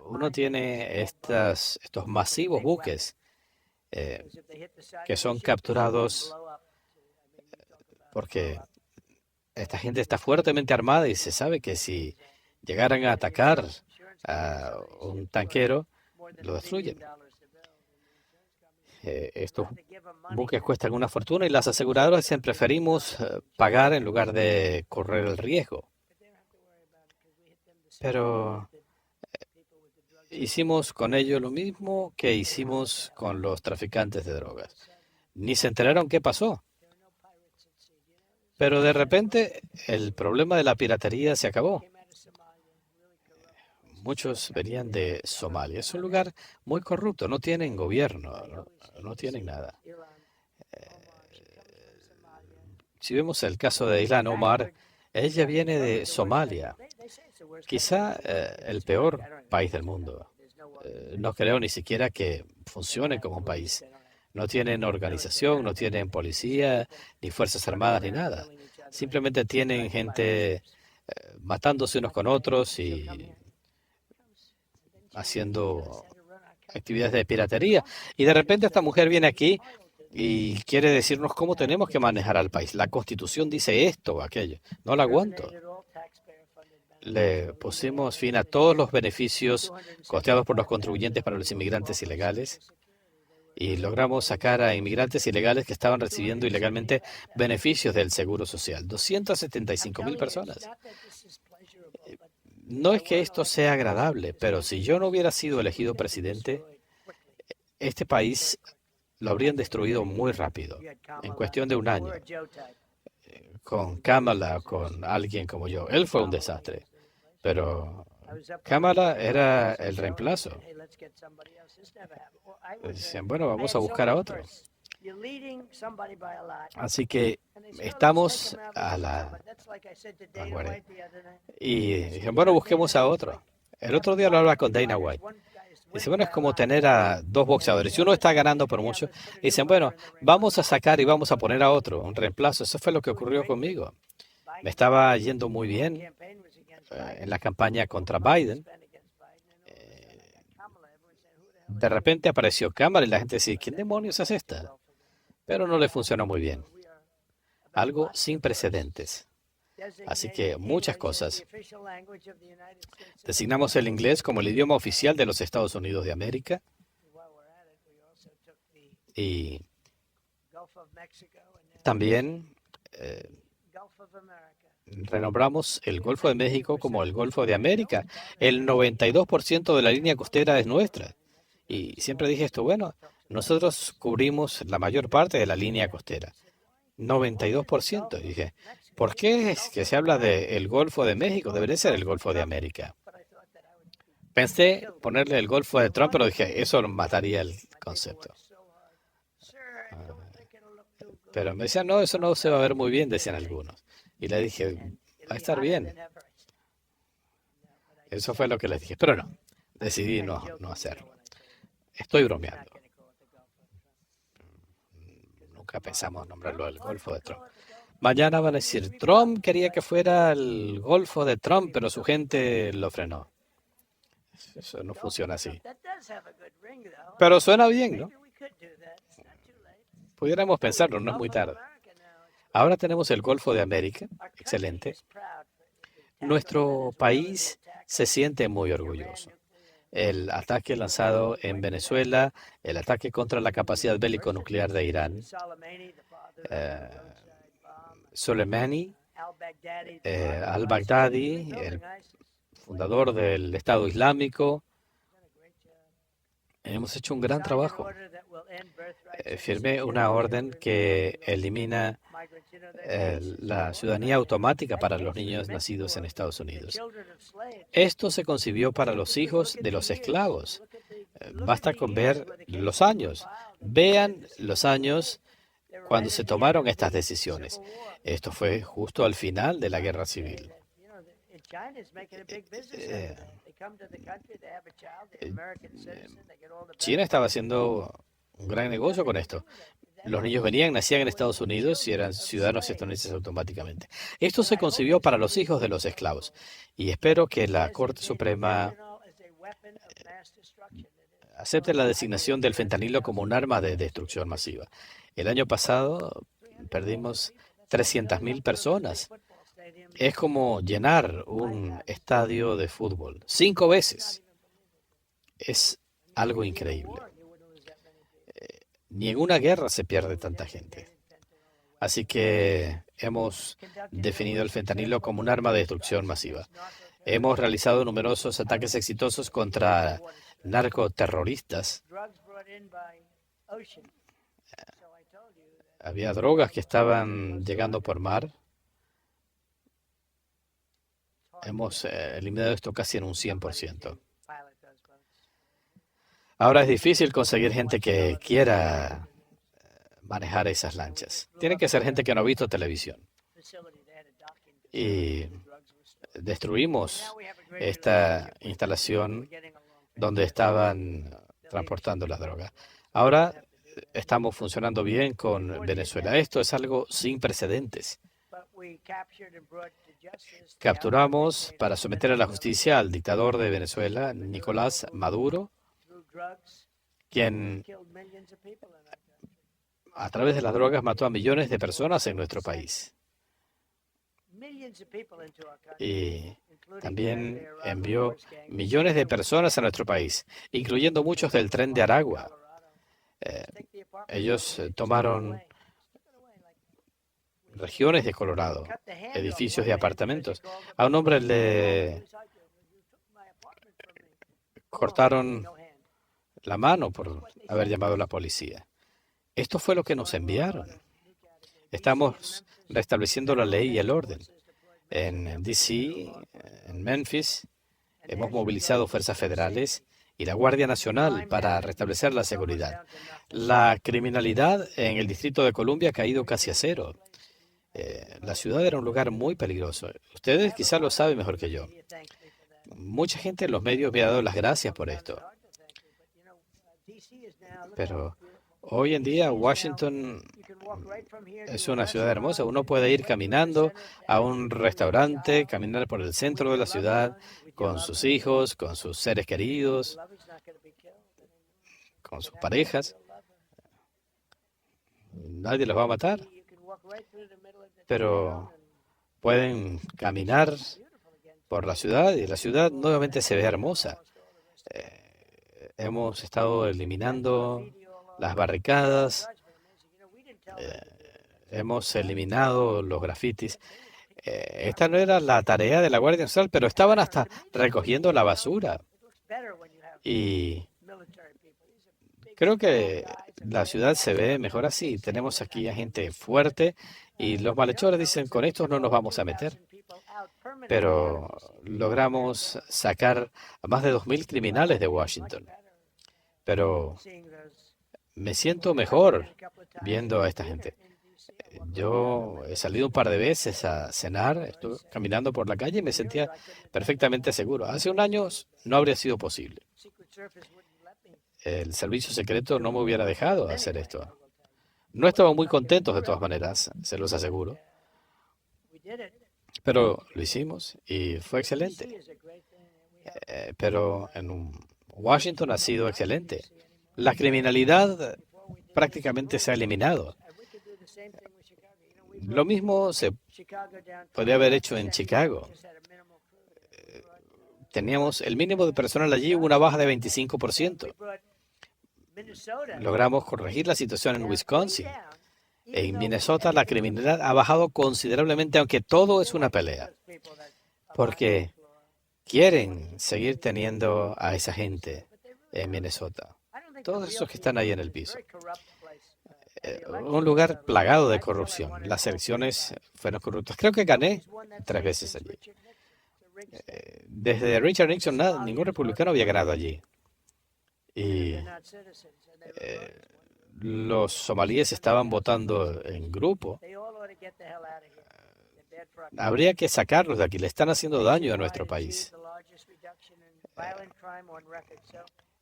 Uno tiene estos masivos buques eh, que son capturados porque esta gente está fuertemente armada y se sabe que si llegaran a atacar a un tanquero, lo destruyen. Estos buques cuestan una fortuna y las aseguradoras dicen preferimos pagar en lugar de correr el riesgo. Pero hicimos con ellos lo mismo que hicimos con los traficantes de drogas. Ni se enteraron qué pasó. Pero de repente el problema de la piratería se acabó. Muchos venían de Somalia. Es un lugar muy corrupto, no tienen gobierno, no tienen nada. Si vemos el caso de Ilhan Omar, ella viene de Somalia, quizá el peor país del mundo. No creo ni siquiera que funcione como un país. No tienen organización, no tienen policía, ni fuerzas armadas, ni nada. Simplemente tienen gente matándose unos con otros y haciendo actividades de piratería. Y de repente esta mujer viene aquí y quiere decirnos cómo tenemos que manejar al país. La Constitución dice esto o aquello. No la aguanto. Le pusimos fin a todos los beneficios costeados por los contribuyentes para los inmigrantes ilegales y logramos sacar a inmigrantes ilegales que estaban recibiendo ilegalmente beneficios del Seguro Social. 275,000 personas. No es que esto sea agradable, pero si yo no hubiera sido elegido presidente, este país lo habrían destruido muy rápido, en cuestión de un año. Con Kamala, con alguien como yo. Él fue un desastre, pero Kamala era el reemplazo. Decían, bueno, vamos a buscar a otro. Así que estamos a la vanguardia. Y dije, bueno, busquemos a otro. El otro día lo hablaba con Dana White. Dice, bueno, es como tener a dos boxeadores. Si uno está ganando por mucho, dicen, bueno, vamos a sacar y vamos a poner a otro, un reemplazo. Eso fue lo que ocurrió conmigo. Me estaba yendo muy bien en la campaña contra Biden. De repente apareció Kamala y la gente decía, ¿quién demonios es esta? Pero no le funcionó muy bien. Algo sin precedentes. Así que muchas cosas. Designamos el inglés como el idioma oficial de los Estados Unidos de América y también renombramos el Golfo de México como el Golfo de América. El 92% de la línea costera es nuestra. Y siempre dije esto, bueno, nosotros cubrimos la mayor parte de la línea costera. 92%. Y dije, ¿por qué es que se habla del Golfo de México? Debería ser el Golfo de América. Pensé ponerle el Golfo de Trump, pero dije, eso mataría el concepto. Pero me decían, no, eso no se va a ver muy bien, decían algunos. Y le dije, va a estar bien. Eso fue lo que les dije. Pero no, decidí no hacerlo. Estoy bromeando. Nunca pensamos nombrarlo el Golfo de Trump. Mañana van a decir, Trump quería que fuera el Golfo de Trump, pero su gente lo frenó. Eso no funciona así. Pero suena bien, ¿no? Pudiéramos pensarlo, no es muy tarde. Ahora tenemos el Golfo de América, excelente. Nuestro país se siente muy orgulloso. El ataque lanzado en Venezuela, el ataque contra la capacidad bélico-nuclear de Irán, Soleimani, al-Baghdadi, el fundador del Estado Islámico. Hemos hecho un gran trabajo. Firmé una orden que elimina la ciudadanía automática para los niños nacidos en Estados Unidos. Esto se concibió para los hijos de los esclavos. Basta con ver los años. Vean los años cuando se tomaron estas decisiones. Esto fue justo al final de la guerra civil. China estaba haciendo un gran negocio con esto. Los niños venían, nacían en Estados Unidos y eran ciudadanos estadounidenses automáticamente. Esto se concibió para los hijos de los esclavos. Y espero que la Corte Suprema acepte la designación del fentanilo como un arma de destrucción masiva. El año pasado perdimos 300.000 personas. Es como llenar un estadio de fútbol 5 veces. Es algo increíble. Ni en una guerra se pierde tanta gente. Así que hemos definido el fentanilo como un arma de destrucción masiva. Hemos realizado numerosos ataques exitosos contra narcoterroristas. Había drogas que estaban llegando por mar. Hemos eliminado esto casi en un 100%. Ahora es difícil conseguir gente que quiera manejar esas lanchas. Tiene que ser gente que no ha visto televisión. Y destruimos esta instalación donde estaban transportando la droga. Ahora estamos funcionando bien con Venezuela. Esto es algo sin precedentes. Capturamos para someter a la justicia al dictador de Venezuela, Nicolás Maduro, quien a través de las drogas mató a millones de personas en nuestro país. Y también envió millones de personas a nuestro país, incluyendo muchos del tren de Aragua. Ellos tomaron regiones de Colorado, edificios de apartamentos. A un hombre le cortaron la mano por haber llamado a la policía. Esto fue lo que nos enviaron. Estamos restableciendo la ley y el orden. En D.C., en Memphis, hemos movilizado fuerzas federales y la Guardia Nacional para restablecer la seguridad. La criminalidad en el Distrito de Columbia ha caído casi a cero. La ciudad era un lugar muy peligroso. Ustedes quizás lo saben mejor que yo. Mucha gente en los medios me ha dado las gracias por esto. Pero hoy en día Washington es una ciudad hermosa. Uno puede ir caminando a un restaurante, caminar por el centro de la ciudad con sus hijos, con sus seres queridos, con sus parejas. Nadie los va a matar. Pero pueden caminar por la ciudad y la ciudad nuevamente se ve hermosa. Hemos estado eliminando las barricadas, hemos eliminado los grafitis. Esta no era la tarea de la Guardia Nacional, pero estaban hasta recogiendo la basura. Y creo que la ciudad se ve mejor así. Tenemos aquí a gente fuerte y los malhechores dicen, con estos no nos vamos a meter. Pero logramos sacar a más de 2.000 criminales de Washington. Pero me siento mejor viendo a esta gente. Yo he salido un par de veces a cenar, estuve caminando por la calle y me sentía perfectamente seguro. Hace un año no habría sido posible. El servicio secreto no me hubiera dejado hacer esto. No estaban muy contentos de todas maneras, se los aseguro. Pero lo hicimos y fue excelente. Pero en Washington ha sido excelente. La criminalidad prácticamente se ha eliminado. Lo mismo se podría haber hecho en Chicago. Teníamos el mínimo de personal allí, una baja de 25%. Logramos corregir la situación en Wisconsin. En Minnesota la criminalidad ha bajado considerablemente, aunque todo es una pelea. Porque quieren seguir teniendo a esa gente en Minnesota. Todos esos que están ahí en el piso. Un lugar plagado de corrupción. Las elecciones fueron corruptas. Creo que gané 3 veces allí. Desde Richard Nixon, ningún republicano había ganado allí. Y los somalíes estaban votando en grupo. Habría que sacarlos de aquí. Le están haciendo daño a nuestro país.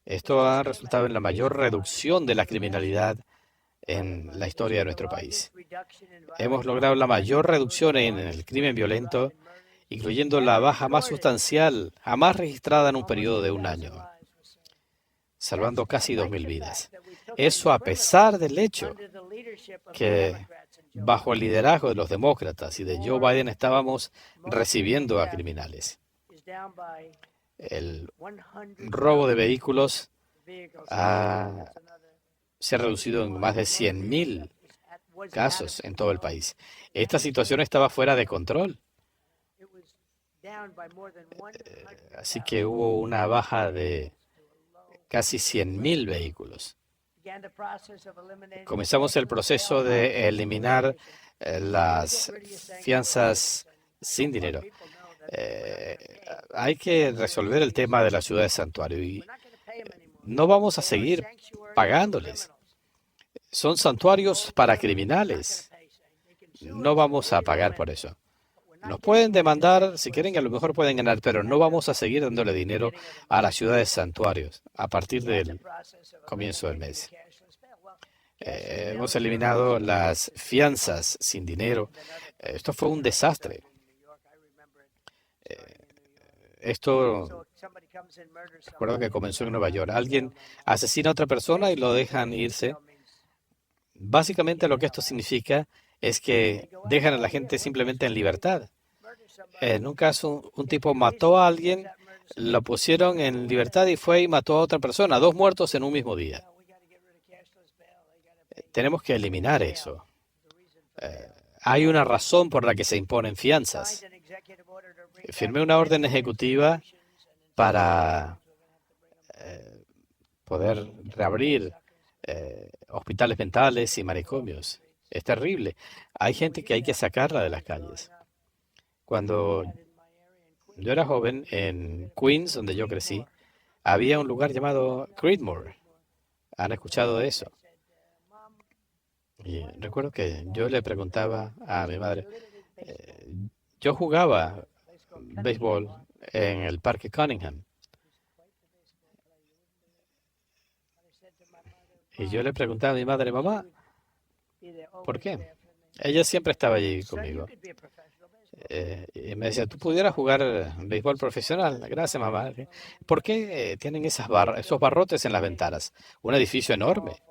Esto ha resultado en la mayor reducción de la criminalidad en la historia de nuestro país. Hemos logrado la mayor reducción en el crimen violento, incluyendo la baja más sustancial jamás registrada en un periodo de un año. salvando casi 2.000 vidas. Eso a pesar del hecho que bajo el liderazgo de los demócratas y de Joe Biden estábamos recibiendo a criminales. El robo de vehículos se ha reducido en más de 100.000 casos en todo el país. Esta situación estaba fuera de control, así que hubo una baja de casi 100.000 vehículos. Comenzamos el proceso de eliminar las fianzas sin dinero. Hay que resolver el tema de la ciudad de santuario y no vamos a seguir pagándoles. Son santuarios para criminales. No vamos a pagar por eso. Nos pueden demandar, si quieren, a lo mejor pueden ganar, pero no vamos a seguir dándole dinero a las ciudades santuarios a partir del comienzo del mes. Hemos eliminado las fianzas sin dinero. Esto fue un desastre. Esto, recuerdo que comenzó en Nueva York. Alguien asesina a otra persona y lo dejan irse. Básicamente lo que esto significa es que dejan a la gente simplemente en libertad. En un caso, un tipo mató a alguien, lo pusieron en libertad y fue y mató a otra persona. 2 muertos en un mismo día. Tenemos que eliminar eso. Hay una razón por la que se imponen fianzas. Firmé una orden ejecutiva para poder reabrir hospitales mentales y manicomios. Es terrible. Hay gente que hay que sacarla de las calles. Cuando yo era joven, en Queens, donde yo crecí, había un lugar llamado Creedmoor. ¿Han escuchado de eso? Y recuerdo que yo le preguntaba a mi madre, yo jugaba béisbol en el Parque Cunningham. Y yo le preguntaba a mi madre, mamá, ¿por qué? Ella siempre estaba allí conmigo. Y me decía, ¿tú pudieras jugar béisbol profesional? Gracias, mamá. ¿Por qué tienen esos barrotes en las ventanas? Un edificio enorme,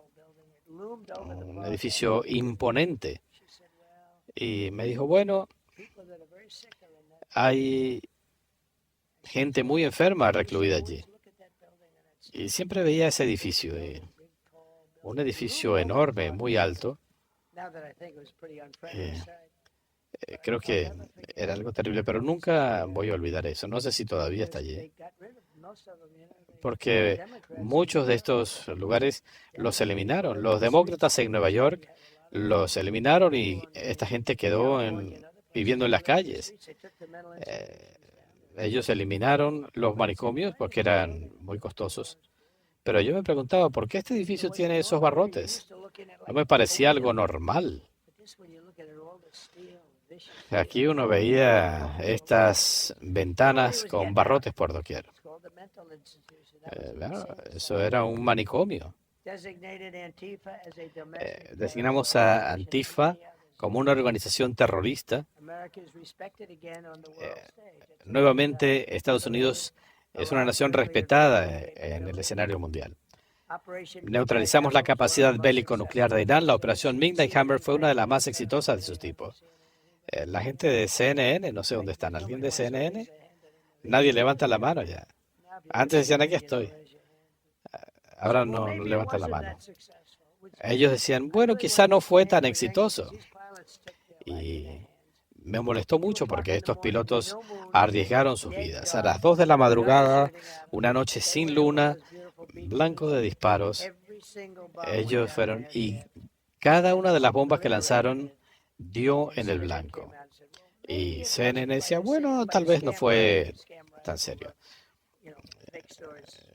un edificio imponente. Y me dijo, bueno, hay gente muy enferma recluida allí. Y siempre veía ese edificio, un edificio enorme, muy alto. Creo que era algo terrible, pero nunca voy a olvidar eso. No sé si todavía está allí, porque muchos de estos lugares los eliminaron. Los demócratas en Nueva York los eliminaron y esta gente quedó viviendo en las calles. Ellos eliminaron los manicomios porque eran muy costosos. Pero yo me preguntaba, ¿por qué este edificio tiene esos barrotes? No me parecía algo normal. Aquí uno veía estas ventanas con barrotes por doquier. Eso era un manicomio. Designamos a Antifa como una organización terrorista. Nuevamente, Estados Unidos es una nación respetada en el escenario mundial. Neutralizamos la capacidad bélico-nuclear de Irán. La operación Midnight Hammer fue una de las más exitosas de su tipo. La gente de CNN, no sé dónde están. ¿Alguien de CNN? Nadie levanta la mano ya. Antes decían, aquí estoy. Ahora no levantan la mano. Ellos decían, bueno, quizá no fue tan exitoso. Y me molestó mucho porque estos pilotos arriesgaron sus vidas. A las 2 de la madrugada, una noche sin luna, blanco de disparos, ellos fueron y cada una de las bombas que lanzaron dio en el blanco. Y CNN decía, bueno, tal vez no fue tan serio.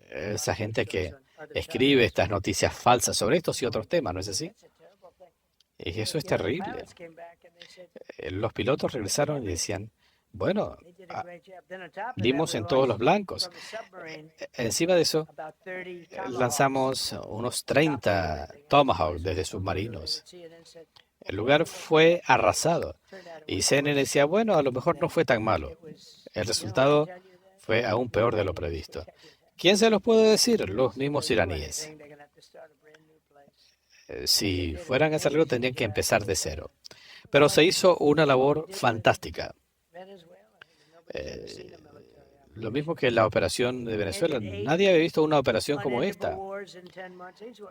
Esa gente que escribe estas noticias falsas sobre estos y otros temas, ¿no es así? Y eso es terrible. Los pilotos regresaron y decían, bueno, dimos en todos los blancos. Encima de eso, lanzamos unos 30 Tomahawk desde submarinos. El lugar fue arrasado. Y CNN decía, bueno, a lo mejor no fue tan malo. El resultado fue aún peor de lo previsto. ¿Quién se los puede decir? Los mismos iraníes. Si fueran a hacerlo, tendrían que empezar de cero. Pero se hizo una labor fantástica. Eh, lo mismo que la operación de Venezuela. Nadie había visto una operación como esta.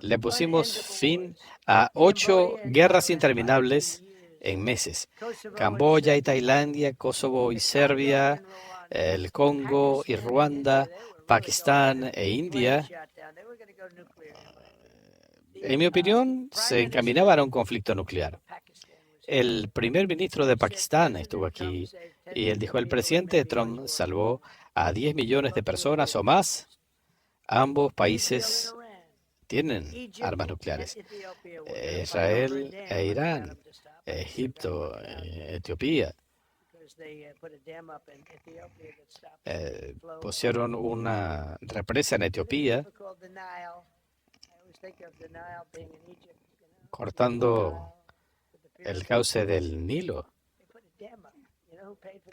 Le pusimos fin a 8 guerras interminables en meses. Camboya y Tailandia, Kosovo y Serbia, el Congo y Ruanda, Pakistán e India. En mi opinión, se encaminaban a un conflicto nuclear. El primer ministro de Pakistán estuvo aquí y él dijo, el presidente Trump salvó a 10 millones de personas o más. Ambos países tienen armas nucleares. Israel e Irán, Egipto, Etiopía, pusieron una represa en Etiopía, cortando el cauce del Nilo.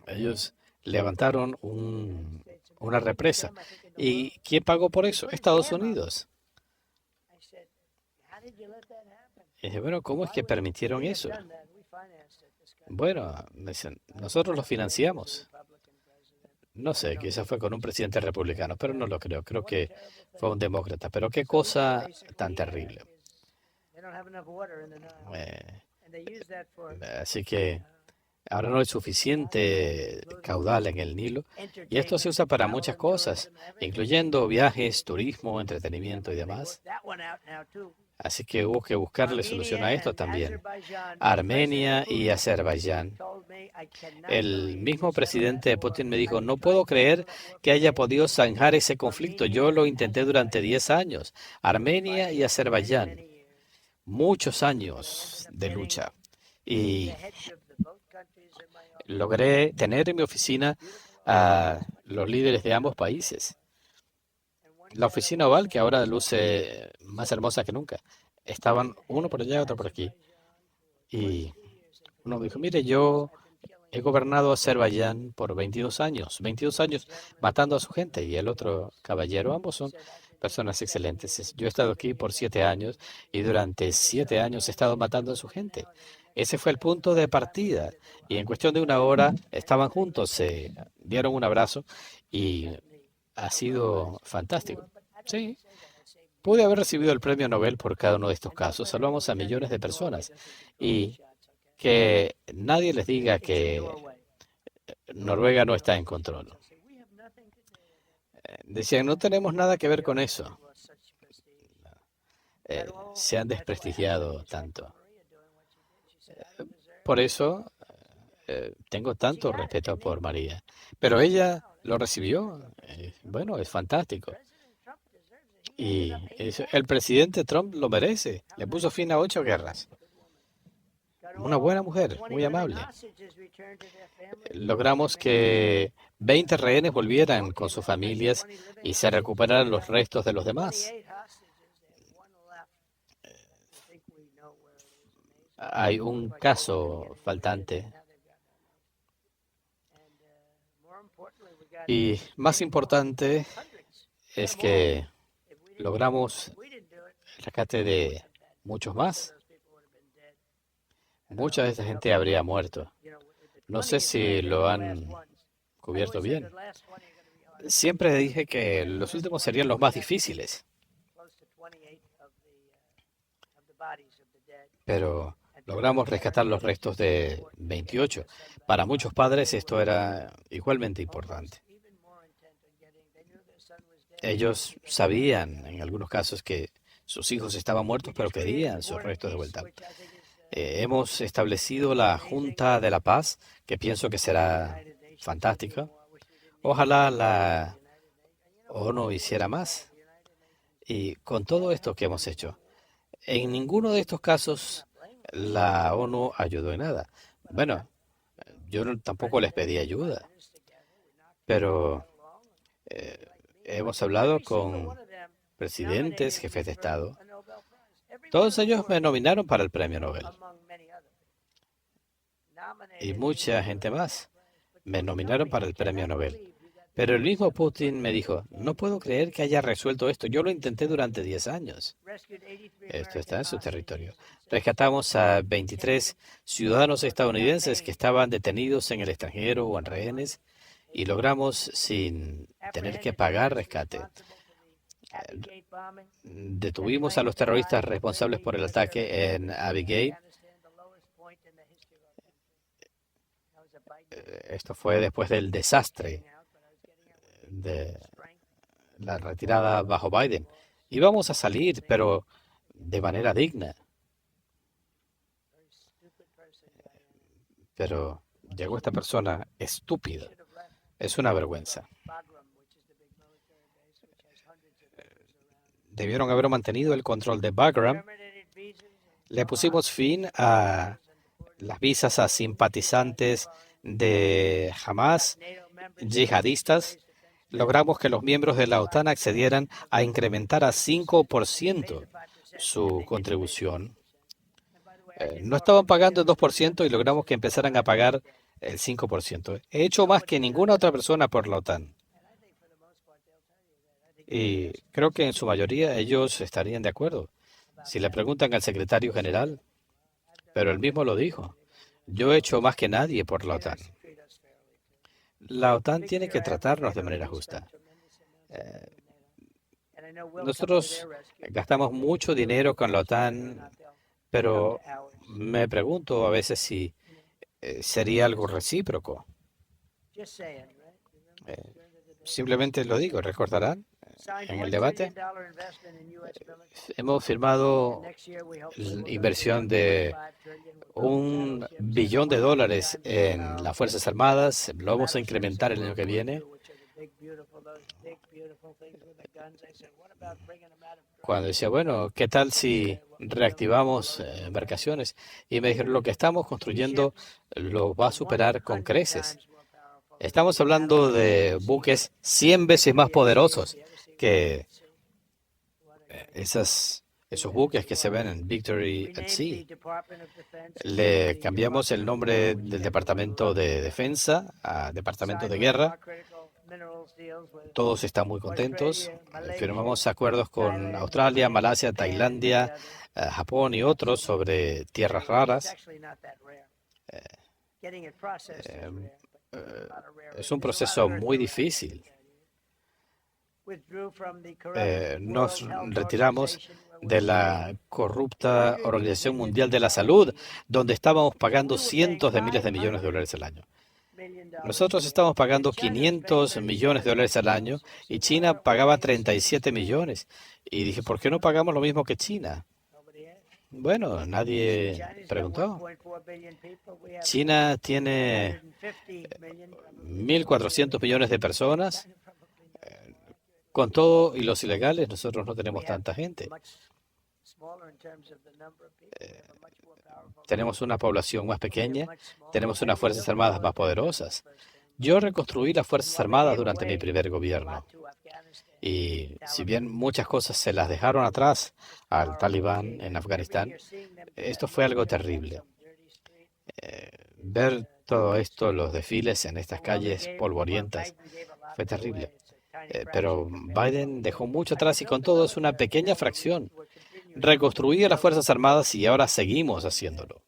Ellos levantaron una represa. ¿Y quién pagó por eso? Estados Unidos. Y dije, bueno, ¿cómo es que permitieron eso? Bueno, me dicen, nosotros lo financiamos. No sé, quizás fue con un presidente republicano, pero no lo creo. Creo que fue un demócrata. Pero qué cosa tan terrible. Eh, Así que ahora no hay suficiente caudal en el Nilo y esto se usa para muchas cosas, incluyendo viajes, turismo, entretenimiento y demás. Así que hubo que buscarle solución a esto también. Armenia y Azerbaiyán. El mismo presidente Putin me dijo, no puedo creer que haya podido zanjar ese conflicto. Yo lo intenté durante 10 años. Armenia y Azerbaiyán. Muchos años de lucha. Y logré tener en mi oficina a los líderes de ambos países. La oficina oval, que ahora luce más hermosa que nunca. Estaban uno por allá, otro por aquí. Y uno dijo, mire, yo he gobernado Azerbaiyán por 22 años matando a su gente. Y el otro caballero, ambos son personas excelentes. Yo he estado aquí por 7 años y durante 7 años he estado matando a su gente. Ese fue el punto de partida. Y en cuestión de una hora estaban juntos, se dieron un abrazo y ha sido fantástico. Sí, pude haber recibido el premio Nobel por cada uno de estos casos. Salvamos a millones de personas. Y que nadie les diga que Noruega no está en control. Decían, no tenemos nada que ver con eso. Se han desprestigiado tanto. Por eso tengo tanto respeto por María. Pero ella lo recibió. Bueno, es fantástico. Y el presidente Trump lo merece. Le puso fin a 8 guerras. Una buena mujer, muy amable. Logramos que 20 rehenes volvieran con sus familias y se recuperaran los restos de los demás. Hay un caso faltante. Y más importante es que logramos el rescate de muchos más. Mucha de esta gente habría muerto. No sé si lo han cubierto bien. Siempre dije que los últimos serían los más difíciles. Pero logramos rescatar los restos de 28. Para muchos padres esto era igualmente importante. Ellos sabían en algunos casos que sus hijos estaban muertos, pero querían sus restos de vuelta. Hemos establecido la Junta de la Paz, que pienso que será fantástica. Ojalá la ONU hiciera más. Y con todo esto que hemos hecho, en ninguno de estos casos la ONU ayudó en nada. Bueno, yo tampoco les pedí ayuda, pero hemos hablado con presidentes, jefes de Estado. Todos ellos me nominaron para el premio Nobel. Y mucha gente más me nominaron para el premio Nobel. Pero el mismo Putin me dijo, no puedo creer que haya resuelto esto. Yo lo intenté durante 10 años. Esto está en su territorio. Rescatamos a 23 ciudadanos estadounidenses que estaban detenidos en el extranjero o en rehenes y logramos, sin tener que pagar rescate, detuvimos a los terroristas responsables por el ataque en Abbey. Esto fue después del desastre de la retirada bajo Biden. Íbamos a salir, pero de manera digna. Pero llegó esta persona estúpida. Es una vergüenza. Debieron haber mantenido el control de Bagram. Le pusimos fin a las visas a simpatizantes de Hamas, yihadistas. Logramos que los miembros de la OTAN accedieran a incrementar a 5% su contribución. No estaban pagando el 2% y logramos que empezaran a pagar el 5%. He hecho más que ninguna otra persona por la OTAN. Y creo que en su mayoría ellos estarían de acuerdo. Si le preguntan al secretario general, pero él mismo lo dijo, yo he hecho más que nadie por la OTAN. La OTAN tiene que tratarnos de manera justa. Nosotros gastamos mucho dinero con la OTAN, pero me pregunto a veces si sería algo recíproco. Simplemente lo digo, ¿recordarán? En el debate hemos firmado inversión de $1 billón en las Fuerzas Armadas. Lo vamos a incrementar el año que viene. Cuando decía, bueno, ¿qué tal si reactivamos embarcaciones? Y me dijeron, lo que estamos construyendo lo va a superar con creces. Estamos hablando de buques 100 veces más poderosos que esos buques que se ven en Victory at Sea. Le cambiamos el nombre del Departamento de Defensa a Departamento de Guerra. Todos están muy contentos. Firmamos acuerdos con Australia, Malasia, Tailandia, Japón y otros sobre tierras raras. Es un proceso muy difícil. Nos retiramos de la corrupta Organización Mundial de la Salud, donde estábamos pagando cientos de miles de millones de dólares al año. Nosotros estamos pagando 500 millones de dólares al año y China pagaba 37 millones. Y dije, ¿por qué no pagamos lo mismo que China? Bueno, nadie preguntó. China tiene 1.400 millones de personas. Con todo y los ilegales, nosotros no tenemos tanta gente. Tenemos una población más pequeña, tenemos unas Fuerzas Armadas más poderosas. Yo reconstruí las Fuerzas Armadas durante mi primer gobierno. Y si bien muchas cosas se las dejaron atrás al Talibán en Afganistán, esto fue algo terrible. Ver todo esto, los desfiles en estas calles polvorientas, fue terrible. Pero Biden dejó mucho atrás y con todo es una pequeña fracción. Reconstruir las Fuerzas Armadas y ahora seguimos haciéndolo.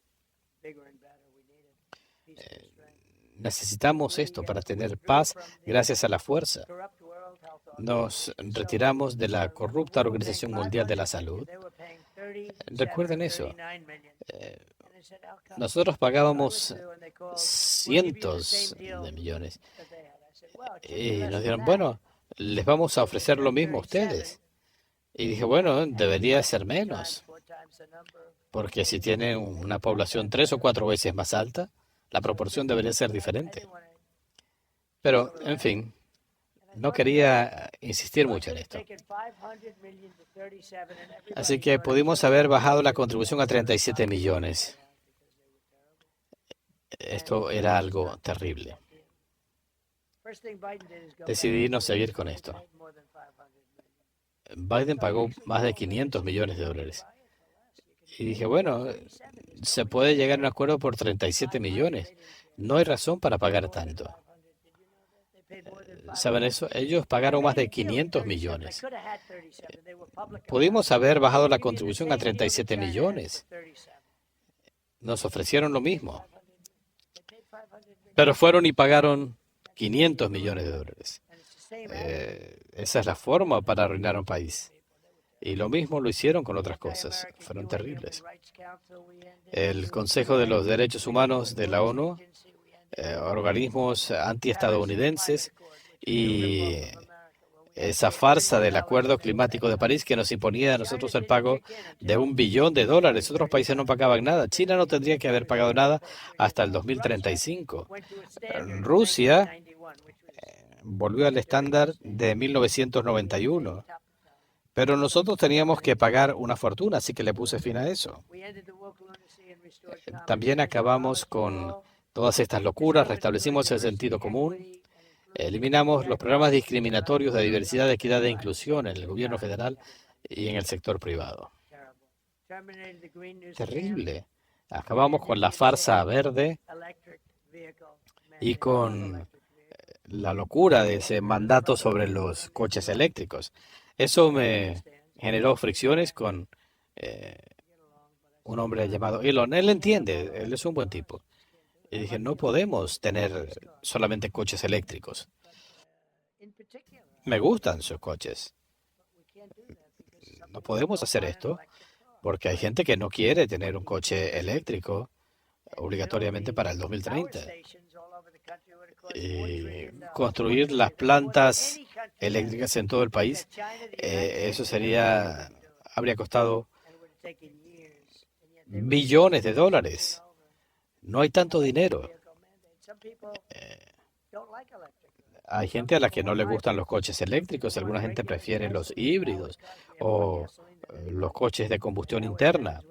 Necesitamos esto para tener paz gracias a la fuerza. Nos retiramos de la corrupta Organización Mundial de la Salud. Recuerden eso. Nosotros pagábamos cientos de millones. Y nos dijeron, bueno, les vamos a ofrecer lo mismo a ustedes. Y dije, bueno, debería ser menos. Porque si tienen una población 3 o 4 veces más alta, la proporción debería ser diferente. Pero, en fin, no quería insistir mucho en esto. Así que pudimos haber bajado la contribución a 37 millones. Esto era algo terrible. Decidí no seguir con esto. Biden pagó más de 500 millones de dólares. Y dije, bueno, se puede llegar a un acuerdo por 37 millones. No hay razón para pagar tanto. ¿Saben eso? Ellos pagaron más de 500 millones. Pudimos haber bajado la contribución a 37 millones. Nos ofrecieron lo mismo. Pero fueron y pagaron 500 millones de dólares. Esa es la forma para arruinar un país. Y lo mismo lo hicieron con otras cosas. Fueron terribles. El Consejo de los Derechos Humanos de la ONU, organismos antiestadounidenses y esa farsa del Acuerdo Climático de París que nos imponía a nosotros el pago de $1 billón. Otros países no pagaban nada. China no tendría que haber pagado nada hasta el 2035. Rusia volvió al estándar de 1991. Pero nosotros teníamos que pagar una fortuna, así que le puse fin a eso. También acabamos con todas estas locuras, restablecimos el sentido común, eliminamos los programas discriminatorios de diversidad, equidad e inclusión en el gobierno federal y en el sector privado. Terrible. Acabamos con la farsa verde y con la locura de ese mandato sobre los coches eléctricos. Eso me generó fricciones con un hombre llamado Elon. Él entiende, él es un buen tipo. Y dije, no podemos tener solamente coches eléctricos. Me gustan sus coches. No podemos hacer esto porque hay gente que no quiere tener un coche eléctrico obligatoriamente para el 2030. Y construir las plantas eléctricas en todo el país, eso habría costado billones de dólares. No hay tanto dinero. Hay gente a la que no le gustan los coches eléctricos, alguna gente prefiere los híbridos o los coches de combustión interna.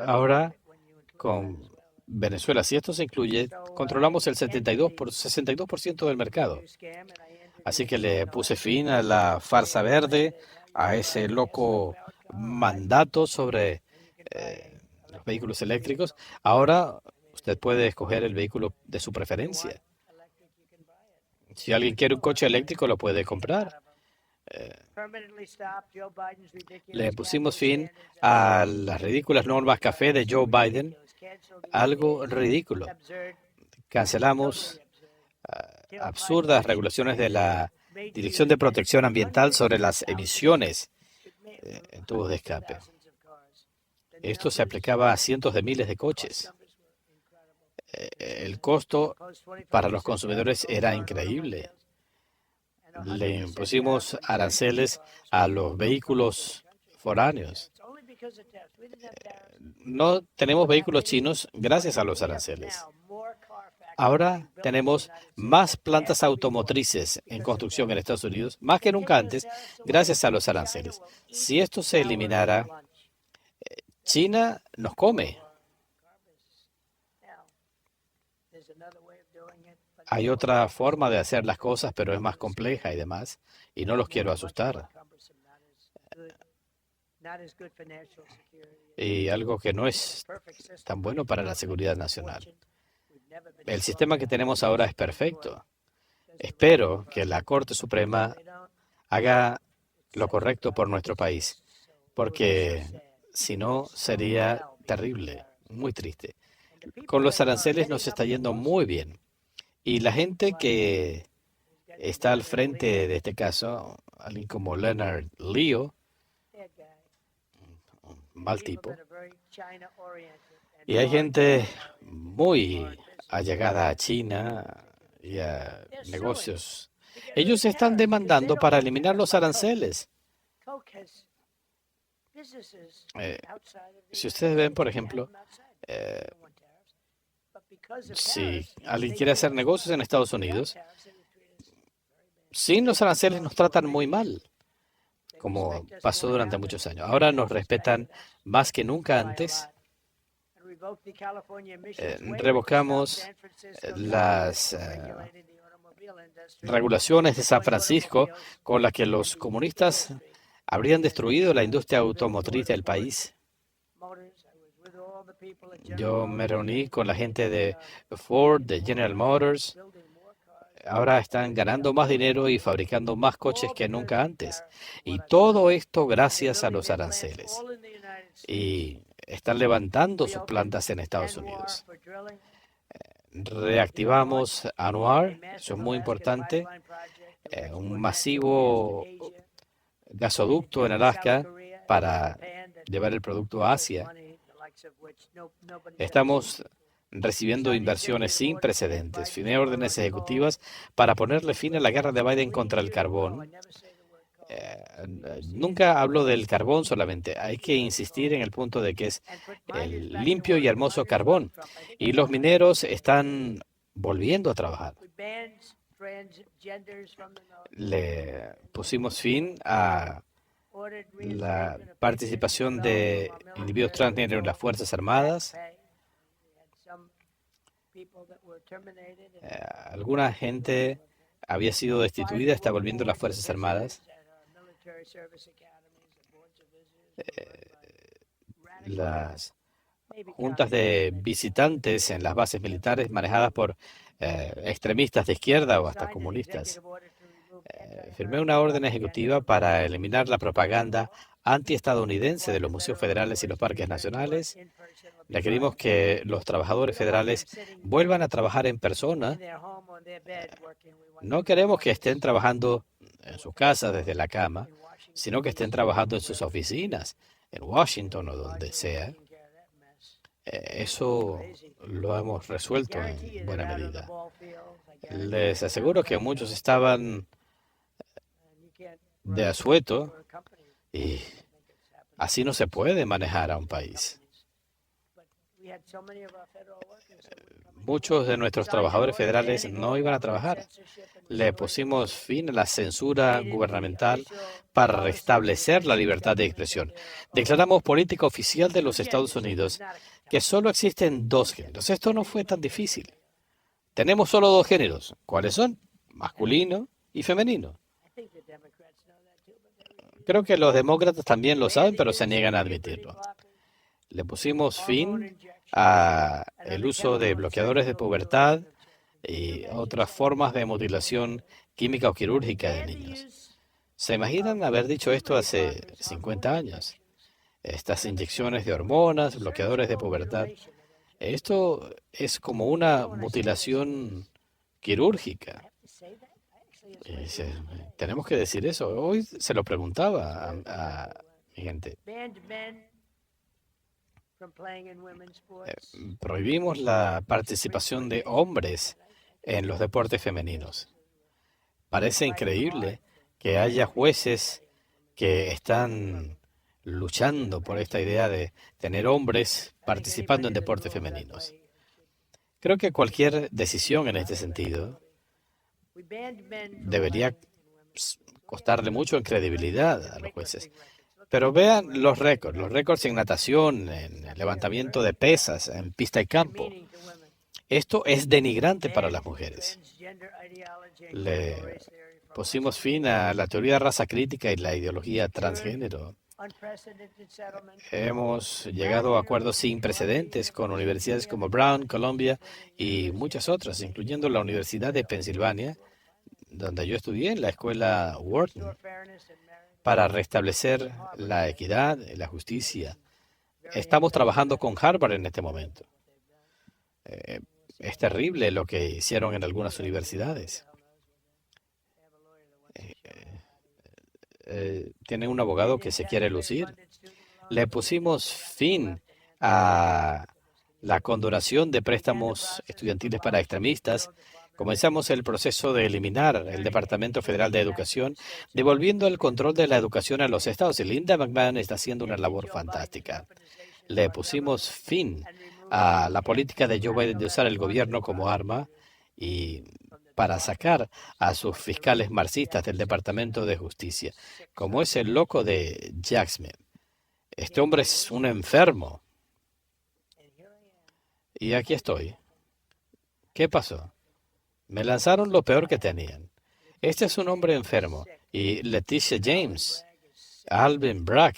Ahora, con Venezuela, si esto se incluye, controlamos el 62% del mercado. Así que le puse fin a la farsa verde, a ese loco mandato sobre los vehículos eléctricos. Ahora usted puede escoger el vehículo de su preferencia. Si alguien quiere un coche eléctrico, lo puede comprar. Le pusimos fin a las ridículas normas café de Joe Biden. Algo ridículo. Cancelamos absurdas regulaciones de la Dirección de Protección Ambiental sobre las emisiones en tubos de escape. Esto se aplicaba a cientos de miles de coches. El costo para los consumidores era increíble. Le impusimos aranceles a los vehículos foráneos. No tenemos vehículos chinos gracias a los aranceles. Ahora tenemos más plantas automotrices en construcción en Estados Unidos, más que nunca antes, gracias a los aranceles. Si esto se eliminara, China nos come. Hay otra forma de hacer las cosas, pero es más compleja y demás, y no los quiero asustar. Y algo que no es tan bueno para la seguridad nacional. El sistema que tenemos ahora es perfecto. Espero que la Corte Suprema haga lo correcto por nuestro país, porque si no sería terrible, muy triste. Con los aranceles nos está yendo muy bien. Y la gente que está al frente de este caso, alguien como Leonard Leo, un mal tipo, y hay gente muy allegada a China y a negocios. Ellos están demandando para eliminar los aranceles. Si ustedes ven, por ejemplo, si alguien quiere hacer negocios en Estados Unidos, sin los aranceles nos tratan muy mal, como pasó durante muchos años. Ahora nos respetan más que nunca antes. Revocamos las regulaciones de San Francisco con las que los comunistas habrían destruido la industria automotriz del país. Yo me reuní con la gente de Ford, de General Motors. Ahora están ganando más dinero y fabricando más coches que nunca antes. Y todo esto gracias a los aranceles. Y están levantando sus plantas en Estados Unidos. Reactivamos ANWR, eso es muy importante, un masivo gasoducto en Alaska para llevar el producto a Asia. Estamos recibiendo inversiones sin precedentes. Firmé órdenes ejecutivas para ponerle fin a la guerra de Biden contra el carbón. Nunca hablo del carbón solamente, hay que insistir en el punto de que es el limpio y hermoso carbón. Y los mineros están volviendo a trabajar. Le pusimos fin a la participación de individuos transgénero en las Fuerzas Armadas. Alguna gente había sido destituida, está volviendo a las Fuerzas Armadas. Las juntas de visitantes en las bases militares manejadas por extremistas de izquierda o hasta comunistas. Firmé una orden ejecutiva para eliminar la propaganda antiestadounidense de los museos federales y los parques nacionales. Requerimos que los trabajadores federales vuelvan a trabajar en persona. No queremos que estén trabajando en sus casas desde la cama, sino que estén trabajando en sus oficinas, en Washington o donde sea. Eso lo hemos resuelto en buena medida. Les aseguro que muchos estaban de asueto y así no se puede manejar a un país. Muchos de nuestros trabajadores federales no iban a trabajar. Le pusimos fin a la censura gubernamental para restablecer la libertad de expresión. Declaramos política oficial de los Estados Unidos que solo existen dos géneros. Esto no fue tan difícil. Tenemos solo dos géneros. ¿Cuáles son? Masculino y femenino. Creo que los demócratas también lo saben, pero se niegan a admitirlo. Le pusimos fin al uso de bloqueadores de pubertad y otras formas de mutilación química o quirúrgica de niños. ¿Se imaginan haber dicho esto hace 50 años? Estas inyecciones de hormonas, bloqueadores de pubertad, esto es como una mutilación quirúrgica. Tenemos que decir eso. Hoy se lo preguntaba a mi gente. Prohibimos la participación de hombres en los deportes femeninos. Parece increíble que haya jueces que están luchando por esta idea de tener hombres participando en deportes femeninos. Creo que cualquier decisión en este sentido debería costarle mucho en credibilidad a los jueces. Pero vean los récords en natación, en levantamiento de pesas, en pista y campo. Esto es denigrante para las mujeres. Le pusimos fin a la teoría de raza crítica y la ideología transgénero. Hemos llegado a acuerdos sin precedentes con universidades como Brown, Columbia y muchas otras, incluyendo la Universidad de Pensilvania, donde yo estudié en la escuela Wharton, para restablecer la equidad y la justicia. Estamos trabajando con Harvard en este momento. Es terrible lo que hicieron en algunas universidades. Tienen un abogado que se quiere lucir. Le pusimos fin a la condonación de préstamos estudiantiles para extremistas. Comenzamos el proceso de eliminar el Departamento Federal de Educación, devolviendo el control de la educación a los estados. Y Linda McMahon está haciendo una labor fantástica. Le pusimos fin a la política de Joe Biden de usar el gobierno como arma y para sacar a sus fiscales marxistas del Departamento de Justicia, como es el loco de Jack Smith. Este hombre es un enfermo. Y aquí estoy. ¿Qué pasó? Me lanzaron lo peor que tenían. Este es un hombre enfermo. Y Leticia James, Alvin Bragg,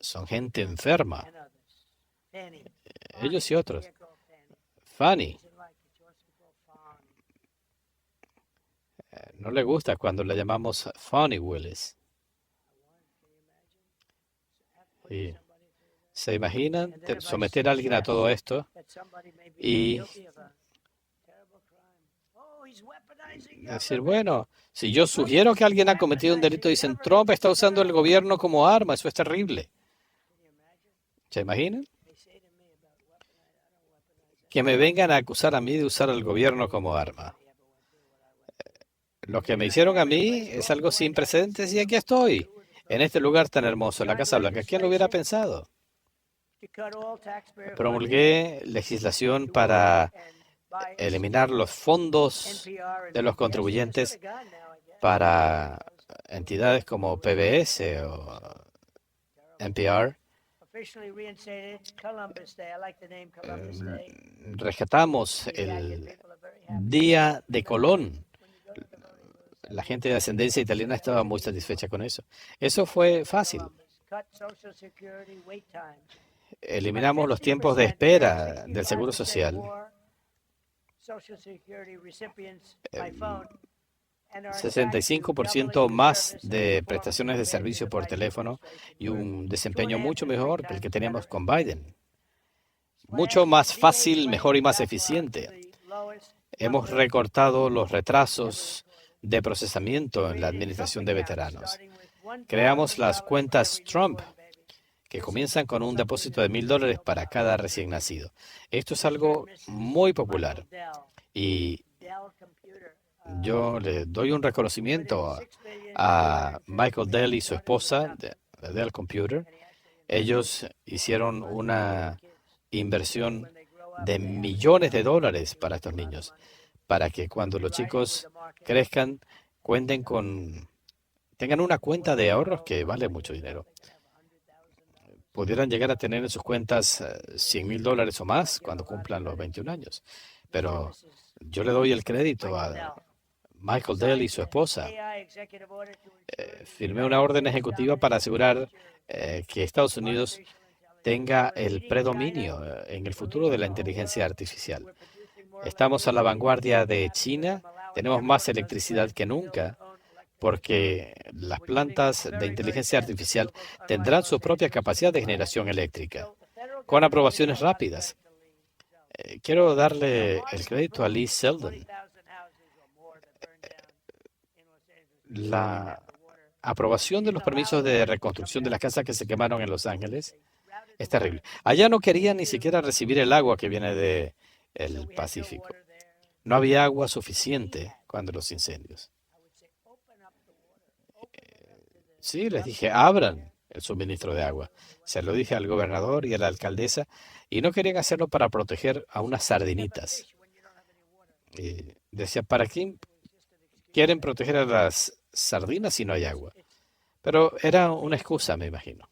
son gente enferma. Ellos y otros. Fanny. No le gusta cuando le llamamos Fanny Willis. Y se imaginan someter a alguien a todo esto y decir, bueno, si yo sugiero que alguien ha cometido un delito, dicen, Trump está usando el gobierno como arma, eso es terrible. ¿Se imaginan? Que me vengan a acusar a mí de usar el gobierno como arma. Lo que me hicieron a mí es algo sin precedentes y aquí estoy, en este lugar tan hermoso, la Casa Blanca. ¿Quién lo hubiera pensado? Promulgué legislación para eliminar los fondos de los contribuyentes para entidades como PBS o NPR. Rescatamos el Día de Colón. La gente de ascendencia italiana estaba muy satisfecha con eso. Eso fue fácil. Eliminamos los tiempos de espera del Seguro Social. 65% más de prestaciones de servicio por teléfono y un desempeño mucho mejor que el que teníamos con Biden. Mucho más fácil, mejor y más eficiente. Hemos recortado los retrasos de procesamiento en la administración de veteranos. Creamos las cuentas Trump, que comienzan con un depósito de $1,000 para cada recién nacido. Esto es algo muy popular y yo le doy un reconocimiento a Michael Dell y su esposa de Dell Computer. Ellos hicieron una inversión de millones de dólares para estos niños, para que cuando los chicos crezcan, tengan una cuenta de ahorros que vale mucho dinero. Pudieran llegar a tener en sus cuentas $100,000 o más cuando cumplan los 21 años. Pero yo le doy el crédito a Michael Dell y su esposa. Firmé una orden ejecutiva para asegurar que Estados Unidos tenga el predominio en el futuro de la inteligencia artificial. Estamos a la vanguardia de China, tenemos más electricidad que nunca, porque las plantas de inteligencia artificial tendrán su propia capacidad de generación eléctrica, con aprobaciones rápidas. Quiero darle el crédito a Lee Zeldin. La aprobación de los permisos de reconstrucción de las casas que se quemaron en Los Ángeles es terrible. Allá no querían ni siquiera recibir el agua que viene del Pacífico. No había agua suficiente cuando los incendios. Sí, les dije, abran el suministro de agua. Se lo dije al gobernador y a la alcaldesa y no querían hacerlo para proteger a unas sardinitas. Y decía, ¿para qué quieren proteger a las sardinas si no hay agua? Pero era una excusa, me imagino.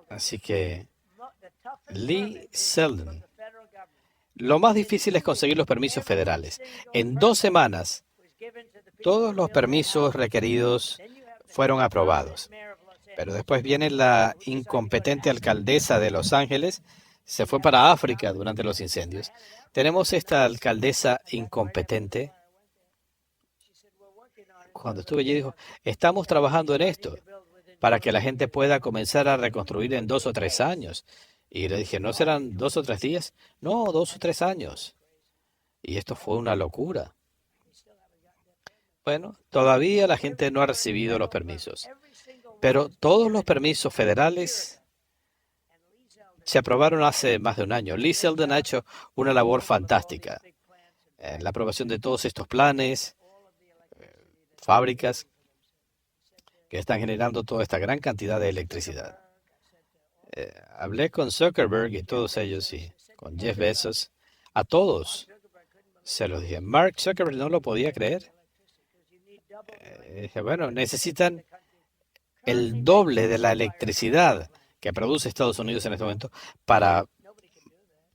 Así que Lee Zeldin. Lo más difícil es conseguir los permisos federales. En 2 semanas, todos los permisos requeridos fueron aprobados. Pero después viene la incompetente alcaldesa de Los Ángeles, se fue para África durante los incendios. Tenemos esta alcaldesa incompetente. Cuando estuve allí dijo, estamos trabajando en esto para que la gente pueda comenzar a reconstruir en 2 o 3 años. Y le dije, ¿no serán 2 o 3 días? No, 2 o 3 años. Y esto fue una locura. Bueno, todavía la gente no ha recibido los permisos, pero todos los permisos federales se aprobaron hace más de un año. Lee Zeldin ha hecho una labor fantástica en la aprobación de todos estos planes, fábricas que están generando toda esta gran cantidad de electricidad. Hablé con Zuckerberg y todos ellos y con Jeff Bezos, a todos se los dije. Mark Zuckerberg no lo podía creer. Dije, bueno, necesitan el doble de la electricidad que produce Estados Unidos en este momento para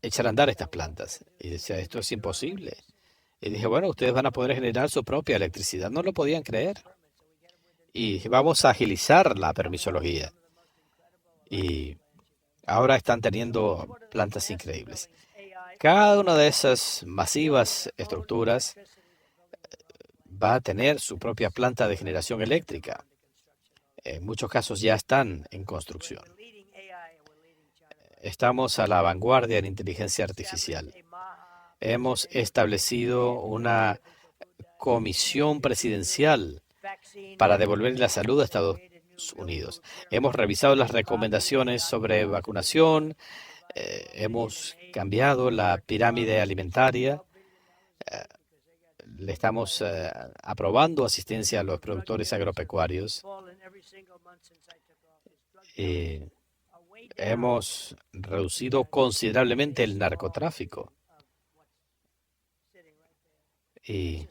echar a andar estas plantas. Y decía, esto es imposible. Y dije, bueno, ustedes van a poder generar su propia electricidad. No lo podían creer. Y dije, vamos a agilizar la permisología. y ahora están teniendo plantas increíbles. Cada una de esas masivas estructuras va a tener su propia planta de generación eléctrica. En muchos casos ya están en construcción. Estamos a la vanguardia en inteligencia artificial. Hemos establecido una comisión presidencial para devolver la salud a Estados Unidos. Hemos revisado las recomendaciones sobre vacunación, hemos cambiado la pirámide alimentaria, le estamos aprobando asistencia a los productores agropecuarios y hemos reducido considerablemente el narcotráfico. Y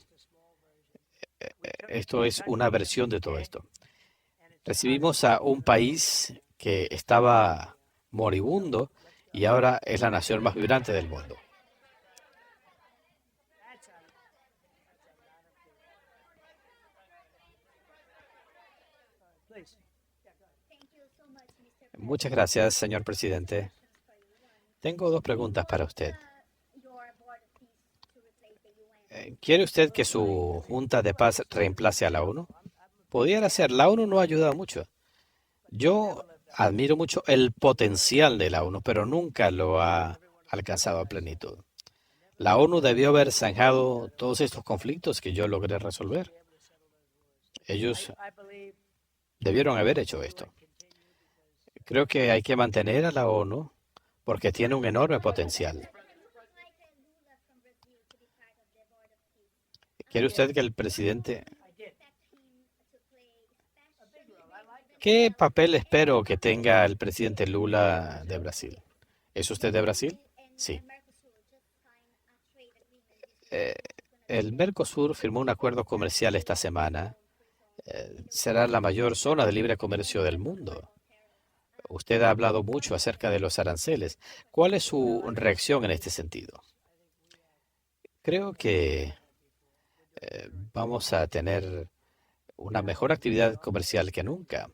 esto es una versión de todo esto. Recibimos a un país que estaba moribundo y ahora es la nación más vibrante del mundo. Muchas gracias, señor presidente. Tengo dos preguntas para usted. ¿Quiere usted que su Junta de Paz reemplace a la ONU? Pudiera ser. La ONU no ha ayudado mucho. Yo admiro mucho el potencial de la ONU, pero nunca lo ha alcanzado a plenitud. La ONU debió haber zanjado todos estos conflictos que yo logré resolver. Ellos debieron haber hecho esto. Creo que hay que mantener a la ONU porque tiene un enorme potencial. ¿Quiere usted que el presidente... ¿Qué papel espero que tenga el presidente Lula de Brasil? ¿Es usted de Brasil? Sí. El Mercosur firmó un acuerdo comercial esta semana. Será la mayor zona de libre comercio del mundo. Usted ha hablado mucho acerca de los aranceles. ¿Cuál es su reacción en este sentido? Creo que vamos a tener una mejor actividad comercial que nunca.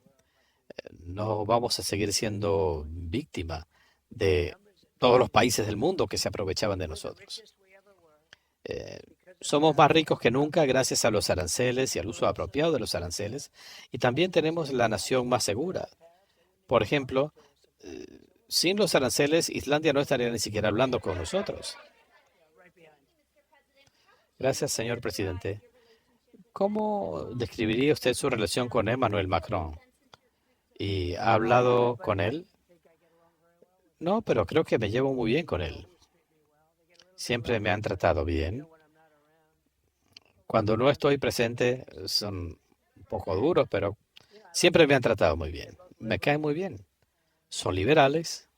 No vamos a seguir siendo víctima de todos los países del mundo que se aprovechaban de nosotros. Somos más ricos que nunca gracias a los aranceles y al uso apropiado de los aranceles. Y también tenemos la nación más segura. Por ejemplo, sin los aranceles, Islandia no estaría ni siquiera hablando con nosotros. Gracias, señor presidente. ¿Cómo describiría usted su relación con Emmanuel Macron? ¿Y ha hablado con él? No, pero creo que me llevo muy bien con él. Siempre me han tratado bien. Cuando no estoy presente son un poco duros, pero siempre me han tratado muy bien. Me caen muy bien. Son liberales.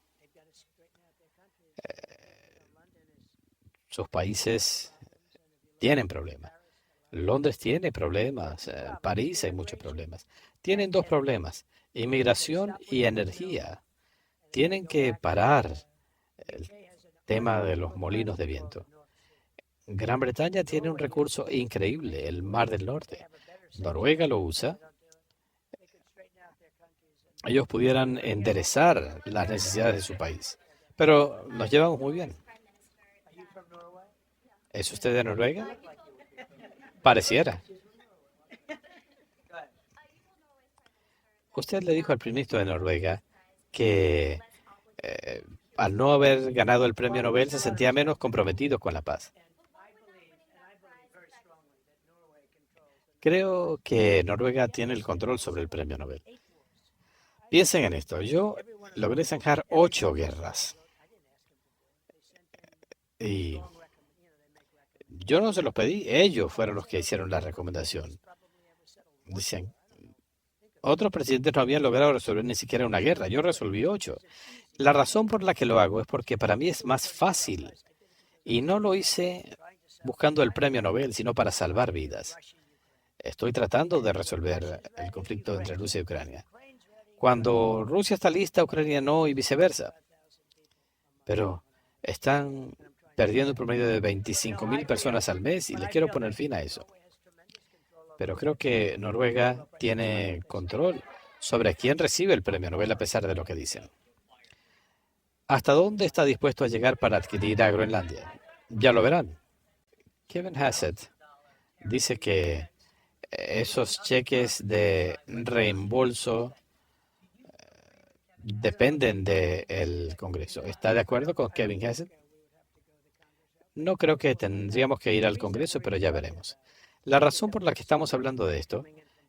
Sus países tienen problemas. Londres tiene problemas. París hay muchos problemas. Tienen dos problemas: inmigración y energía. Tienen que parar el tema de los molinos de viento. Gran Bretaña tiene un recurso increíble, el Mar del Norte. Noruega lo usa. Ellos pudieran enderezar las necesidades de su país. Pero nos llevamos muy bien. ¿Es usted de Noruega? Pareciera. Usted le dijo al primer ministro de Noruega que al no haber ganado el premio Nobel se sentía menos comprometido con la paz. Creo que Noruega tiene el control sobre el premio Nobel. Piensen en esto. Yo logré zanjar 8 guerras. Y yo no se los pedí. Ellos fueron los que hicieron la recomendación. Dicen, otros presidentes no habían logrado resolver ni siquiera una guerra. Yo resolví 8. La razón por la que lo hago es porque para mí es más fácil. Y no lo hice buscando el premio Nobel, sino para salvar vidas. Estoy tratando de resolver el conflicto entre Rusia y Ucrania. Cuando Rusia está lista, Ucrania no, y viceversa. Pero están perdiendo un promedio de 25.000 personas al mes y le quiero poner fin a eso. Pero creo que Noruega tiene control sobre quién recibe el premio Nobel a pesar de lo que dicen. ¿Hasta dónde está dispuesto a llegar para adquirir a Groenlandia? Ya lo verán. Kevin Hassett dice que esos cheques de reembolso dependen del Congreso. ¿Está de acuerdo con Kevin Hassett? No creo que tendríamos que ir al Congreso, pero ya veremos. La razón por la que estamos hablando de esto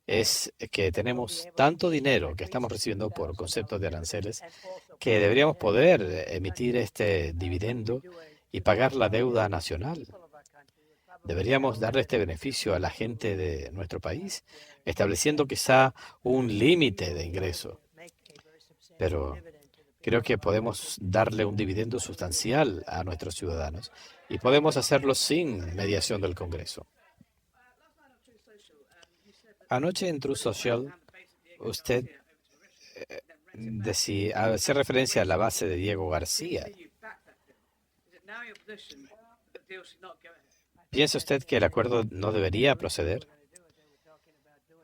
es que tenemos tanto dinero que estamos recibiendo por conceptos de aranceles que deberíamos poder emitir este dividendo y pagar la deuda nacional. Deberíamos darle este beneficio a la gente de nuestro país, estableciendo quizá un límite de ingreso. Pero creo que podemos darle un dividendo sustancial a nuestros ciudadanos y podemos hacerlo sin mediación del Congreso. Anoche en True Social, usted hace referencia a la base de Diego García. ¿Piensa usted que el acuerdo no debería proceder?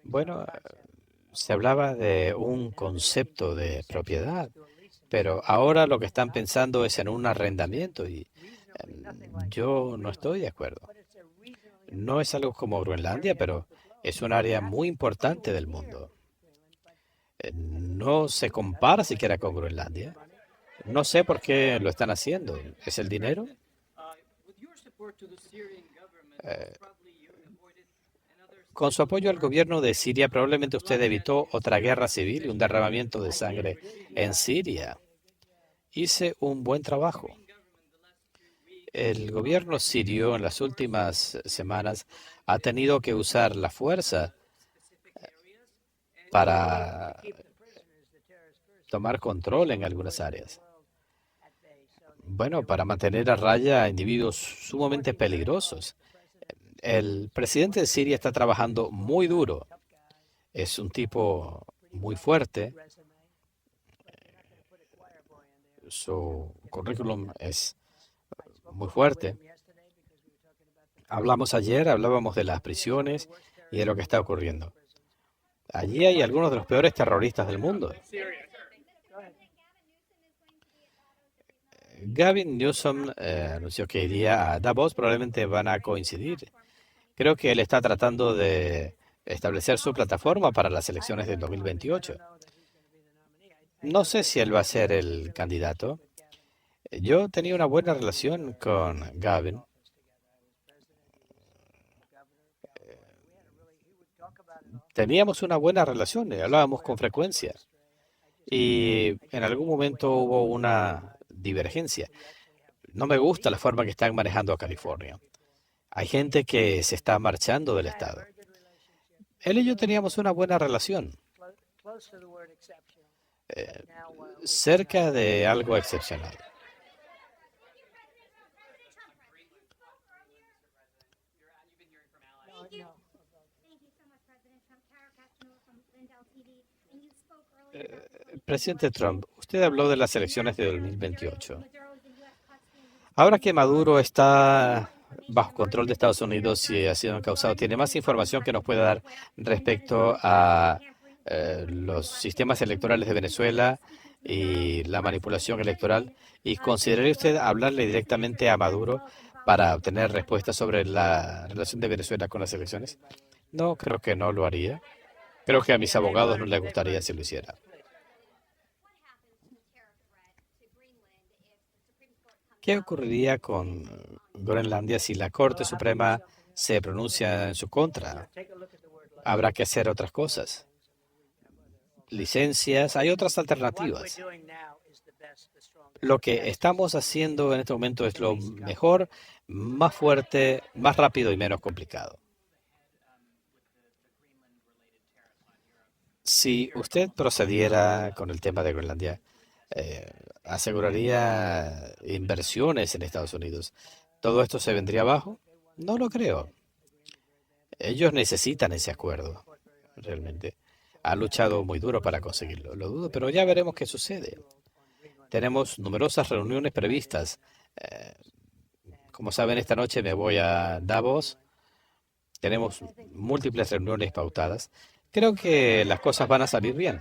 Bueno, se hablaba de un concepto de propiedad, pero ahora lo que están pensando es en un arrendamiento y yo no estoy de acuerdo. No es algo como Groenlandia, pero es un área muy importante del mundo. No se compara siquiera con Groenlandia. No sé por qué lo están haciendo. ¿Es el dinero? Con su apoyo al gobierno de Siria, probablemente usted evitó otra guerra civil y un derramamiento de sangre en Siria. Hice un buen trabajo. El gobierno sirio en las últimas semanas ha tenido que usar la fuerza para tomar control en algunas áreas. Bueno, para mantener a raya a individuos sumamente peligrosos. El presidente de Siria está trabajando muy duro. Es un tipo muy fuerte. Su currículum es muy fuerte. Hablábamos de las prisiones y de lo que está ocurriendo. Allí hay algunos de los peores terroristas del mundo. Gavin Newsom anunció que iría a Davos, probablemente van a coincidir. Creo que él está tratando de establecer su plataforma para las elecciones del 2028. No sé si él va a ser el candidato. Yo tenía una buena relación con Gavin. Teníamos una buena relación, hablábamos con frecuencia. Y en algún momento hubo una divergencia. No me gusta la forma que están manejando a California. Hay gente que se está marchando del estado. Él y yo teníamos una buena relación, cerca de algo excepcional. Presidente Trump, usted habló de las elecciones de 2028. Ahora que Maduro está bajo control de Estados Unidos y ha sido encausado, ¿tiene más información que nos pueda dar respecto a los sistemas electorales de Venezuela y la manipulación electoral? ¿Y consideraría usted hablarle directamente a Maduro para obtener respuestas sobre la relación de Venezuela con las elecciones? No, creo que no lo haría. Creo que a mis abogados no les gustaría si lo hiciera. ¿Qué ocurriría con Groenlandia si la Corte Suprema se pronuncia en su contra? Habrá que hacer otras cosas. Licencias, hay otras alternativas. Lo que estamos haciendo en este momento es lo mejor, más fuerte, más rápido y menos complicado. Si usted procediera con el tema de Groenlandia, ¿aseguraría inversiones en Estados Unidos? ¿Todo esto se vendría abajo? No lo creo. Ellos necesitan ese acuerdo, realmente. Ha luchado muy duro para conseguirlo. Lo dudo, pero ya veremos qué sucede. Tenemos numerosas reuniones previstas. Eh, Como saben, esta noche me voy a Davos. Tenemos múltiples reuniones pautadas. Creo que las cosas van a salir bien.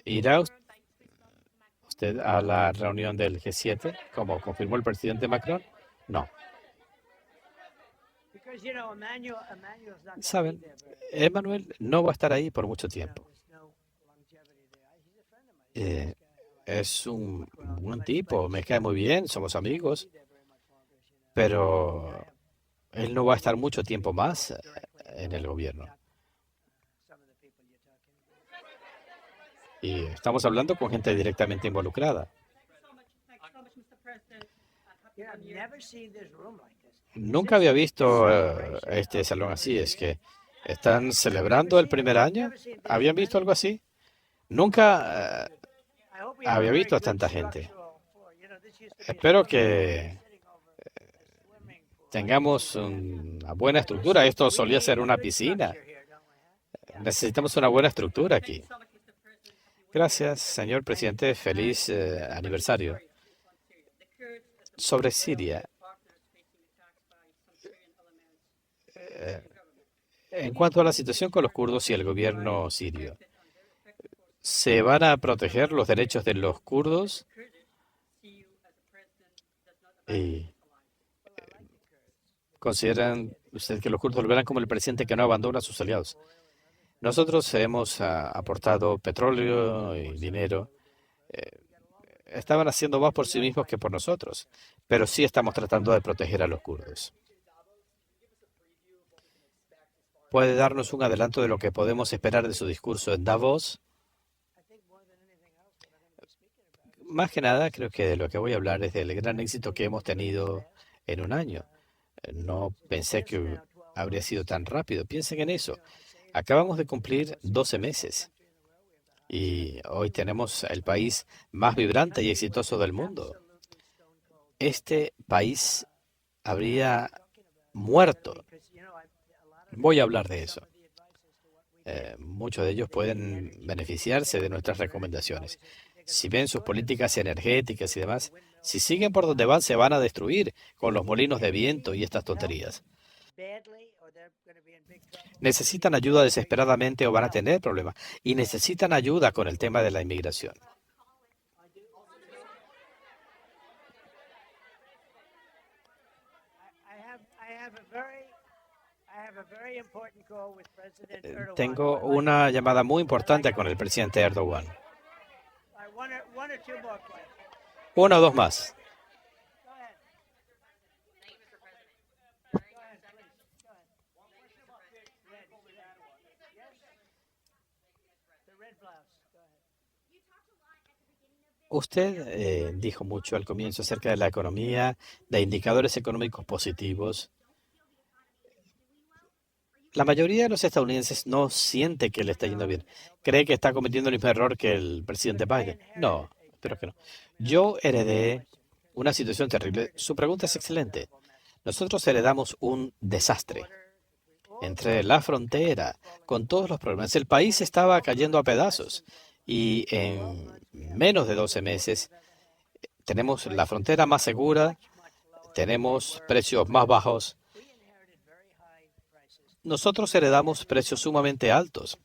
¿Irá usted a la reunión del G7, como confirmó el presidente Macron? No. Saben, Emmanuel no va a estar ahí por mucho tiempo. Eh, es un buen tipo, me cae muy bien, somos amigos, pero él no va a estar mucho tiempo más en el gobierno. Y estamos hablando con gente directamente involucrada. Nunca había visto este salón así. Es que están celebrando el primer año. ¿Habían visto algo así? Nunca había visto a tanta gente. Espero que tengamos una buena estructura. Esto solía ser una piscina. Necesitamos una buena estructura aquí. Gracias, señor presidente. Feliz aniversario. Sobre Siria, en cuanto a la situación con los kurdos y el gobierno sirio, ¿se van a proteger los derechos de los kurdos? ¿Y consideran usted que los kurdos lo verán como el presidente que no abandona a sus aliados? Nosotros hemos aportado petróleo y dinero. Estaban haciendo más por sí mismos que por nosotros, pero sí estamos tratando de proteger a los kurdos. ¿Puede darnos un adelanto de lo que podemos esperar de su discurso en Davos? Más que nada, creo que de lo que voy a hablar es del gran éxito que hemos tenido en un año. No pensé que habría sido tan rápido. Piensen en eso. Acabamos de cumplir 12 meses y hoy tenemos el país más vibrante y exitoso del mundo. Este país habría muerto. Voy a hablar de eso. Muchos de ellos pueden beneficiarse de nuestras recomendaciones. Si ven sus políticas energéticas y demás, si siguen por donde van, se van a destruir con los molinos de viento y estas tonterías. Necesitan ayuda desesperadamente o van a tener problemas. Y necesitan ayuda con el tema de la inmigración. Tengo una llamada muy importante con el presidente Erdogan. Una o dos más. Usted dijo mucho al comienzo acerca de la economía, de indicadores económicos positivos. La mayoría de los estadounidenses no siente que le está yendo bien. ¿Cree que está cometiendo el mismo error que el presidente Biden? No, espero que no. Yo heredé una situación terrible. Su pregunta es excelente. Nosotros heredamos un desastre entre la frontera, con todos los problemas. El país estaba cayendo a pedazos y en menos de 12 meses tenemos la frontera más segura, tenemos precios más bajos. Nosotros heredamos precios sumamente altos.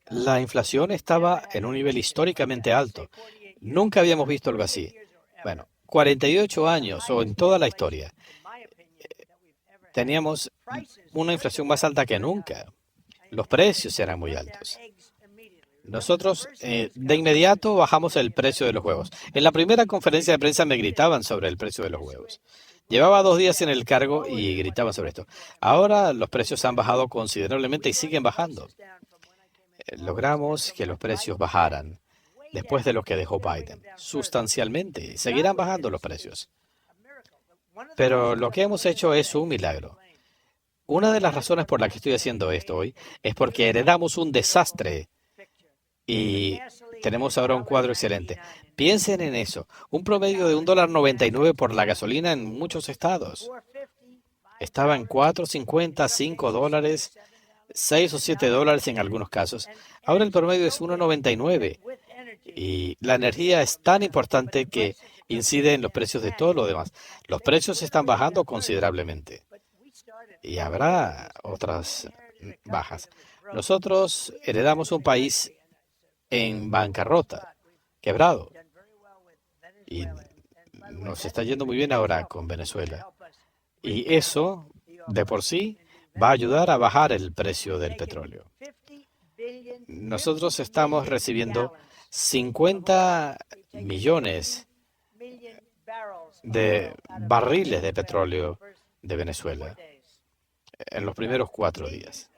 La inflación estaba en un nivel históricamente alto. Nunca habíamos visto algo así. Bueno, 48 años o en toda la historia. Teníamos una inflación más alta que nunca. Los precios eran muy altos. Nosotros de inmediato bajamos el precio de los huevos. En la primera conferencia de prensa me gritaban sobre el precio de los huevos. Llevaba 2 días en el cargo y gritaban sobre esto. Ahora los precios han bajado considerablemente y siguen bajando. Logramos que los precios bajaran después de lo que dejó Biden, sustancialmente. Seguirán bajando los precios. Pero lo que hemos hecho es un milagro. Una de las razones por las que estoy haciendo esto hoy es porque heredamos un desastre y tenemos ahora un cuadro excelente. Piensen en eso. Un promedio de $1.99 por la gasolina en muchos estados. Estaba en $4.50, $5, $6 o $7 en algunos casos. Ahora el promedio es $1.99. Y la energía es tan importante que incide en los precios de todo lo demás. Los precios están bajando considerablemente. Y habrá otras bajas. Nosotros heredamos un país en bancarrota, quebrado. Y nos está yendo muy bien ahora con Venezuela. Y eso, de por sí, va a ayudar a bajar el precio del petróleo. Nosotros estamos recibiendo 50 millones de barriles de petróleo de Venezuela en los primeros 4 días.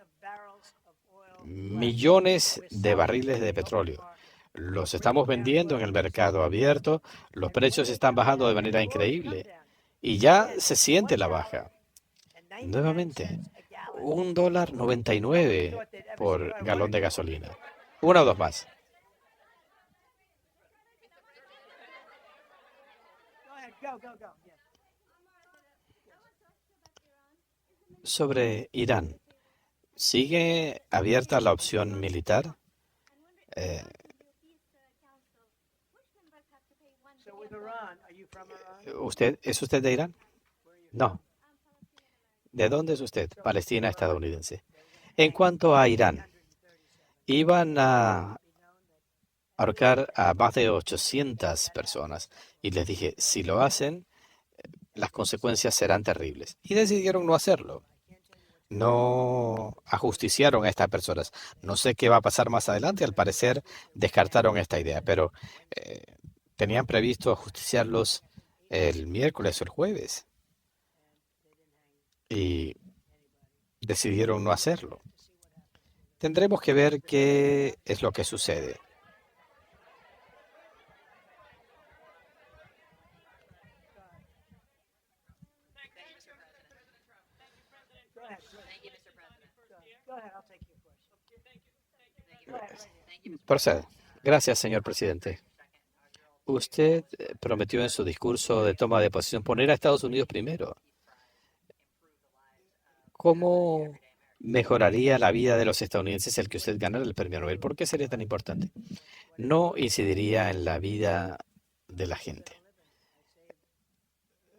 Millones de barriles de petróleo. Los estamos vendiendo en el mercado abierto, los precios están bajando de manera increíble y ya se siente la baja. Nuevamente, $1.99 por galón de gasolina. Una o dos más. Sobre Irán, ¿sigue abierta la opción militar? Eh, ¿es usted de Irán? No. ¿De dónde es usted? Palestina estadounidense. En cuanto a Irán, iban a ahorcar a más de 800 personas y les dije, si lo hacen, las consecuencias serán terribles. Y decidieron no hacerlo. No ajusticiaron a estas personas. No sé qué va a pasar más adelante. Al parecer descartaron esta idea, pero eh, tenían previsto ajusticiarlos el miércoles o el jueves y decidieron no hacerlo. Tendremos que ver qué es lo que sucede. Procede. Gracias, señor presidente. Usted prometió en su discurso de toma de posición poner a Estados Unidos primero. ¿Cómo mejoraría la vida de los estadounidenses el que usted ganara el premio Nobel? ¿Por qué sería tan importante? No incidiría en la vida de la gente.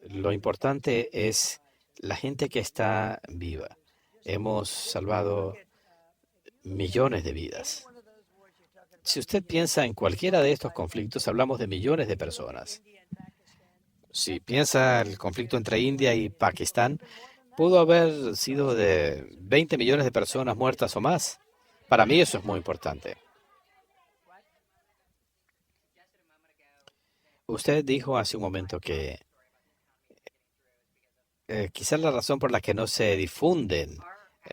Lo importante es la gente que está viva. Hemos salvado millones de vidas. Si usted piensa en cualquiera de estos conflictos, hablamos de millones de personas. Si piensa el conflicto entre India y Pakistán, pudo haber sido de 20 millones de personas muertas o más. Para mí eso es muy importante. Usted dijo hace un momento que quizás la razón por la que no se difunden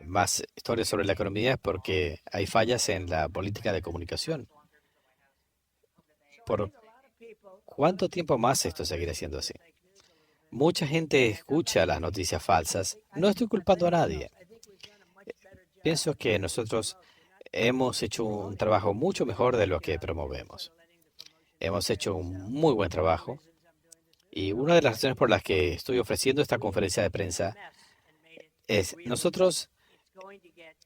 más historias sobre la economía es porque hay fallas en la política de comunicación. ¿Por cuánto tiempo más esto seguirá siendo así? Mucha gente escucha las noticias falsas. No estoy culpando a nadie. Pienso que nosotros hemos hecho un trabajo mucho mejor de lo que promovemos. Hemos hecho un muy buen trabajo y una de las razones por las que estoy ofreciendo esta conferencia de prensa es nosotros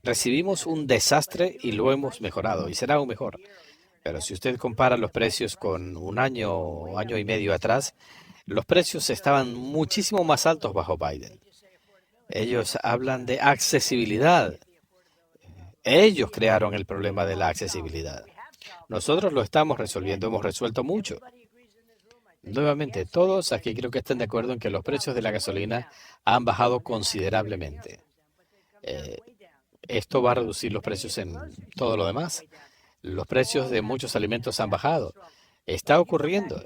recibimos un desastre y lo hemos mejorado y será aún mejor. Pero si usted compara los precios con un año o año y medio atrás, los precios estaban muchísimo más altos bajo Biden. Ellos hablan de accesibilidad. Ellos crearon el problema de la accesibilidad. Nosotros lo estamos resolviendo, hemos resuelto mucho. Nuevamente, todos aquí creo que están de acuerdo en que los precios de la gasolina han bajado considerablemente. Eh, Esto va a reducir los precios en todo lo demás. Los precios de muchos alimentos han bajado. Está ocurriendo.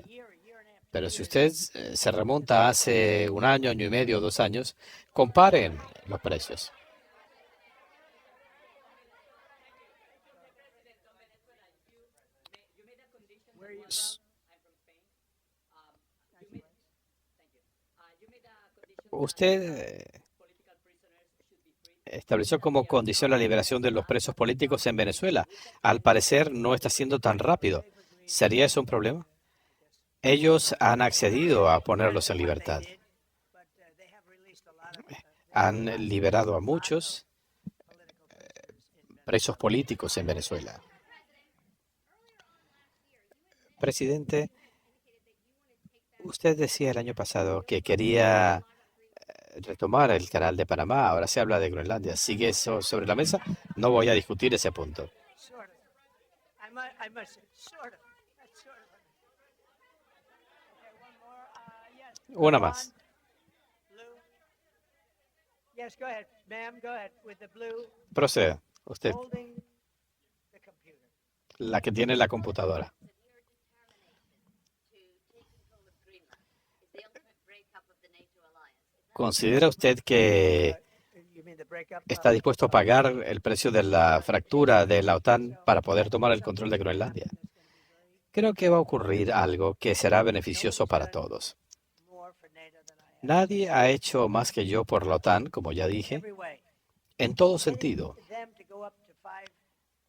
Pero si usted se remonta hace un año, año y medio, 2 años, comparen los precios. S- Usted estableció como condición la liberación de los presos políticos en Venezuela. Al parecer no está siendo tan rápido. ¿Sería eso un problema? Ellos han accedido a ponerlos en libertad. Han liberado a muchos presos políticos en Venezuela. Presidente, usted decía el año pasado que quería retomar el canal de Panamá. Ahora se habla de Groenlandia. ¿Sigue eso sobre la mesa? No voy a discutir ese punto. Una más. Proceda. Usted, la que tiene la computadora. ¿Considera usted que está dispuesto a pagar el precio de la fractura de la OTAN para poder tomar el control de Groenlandia? Creo que va a ocurrir algo que será beneficioso para todos. Nadie ha hecho más que yo por la OTAN, como ya dije, en todo sentido.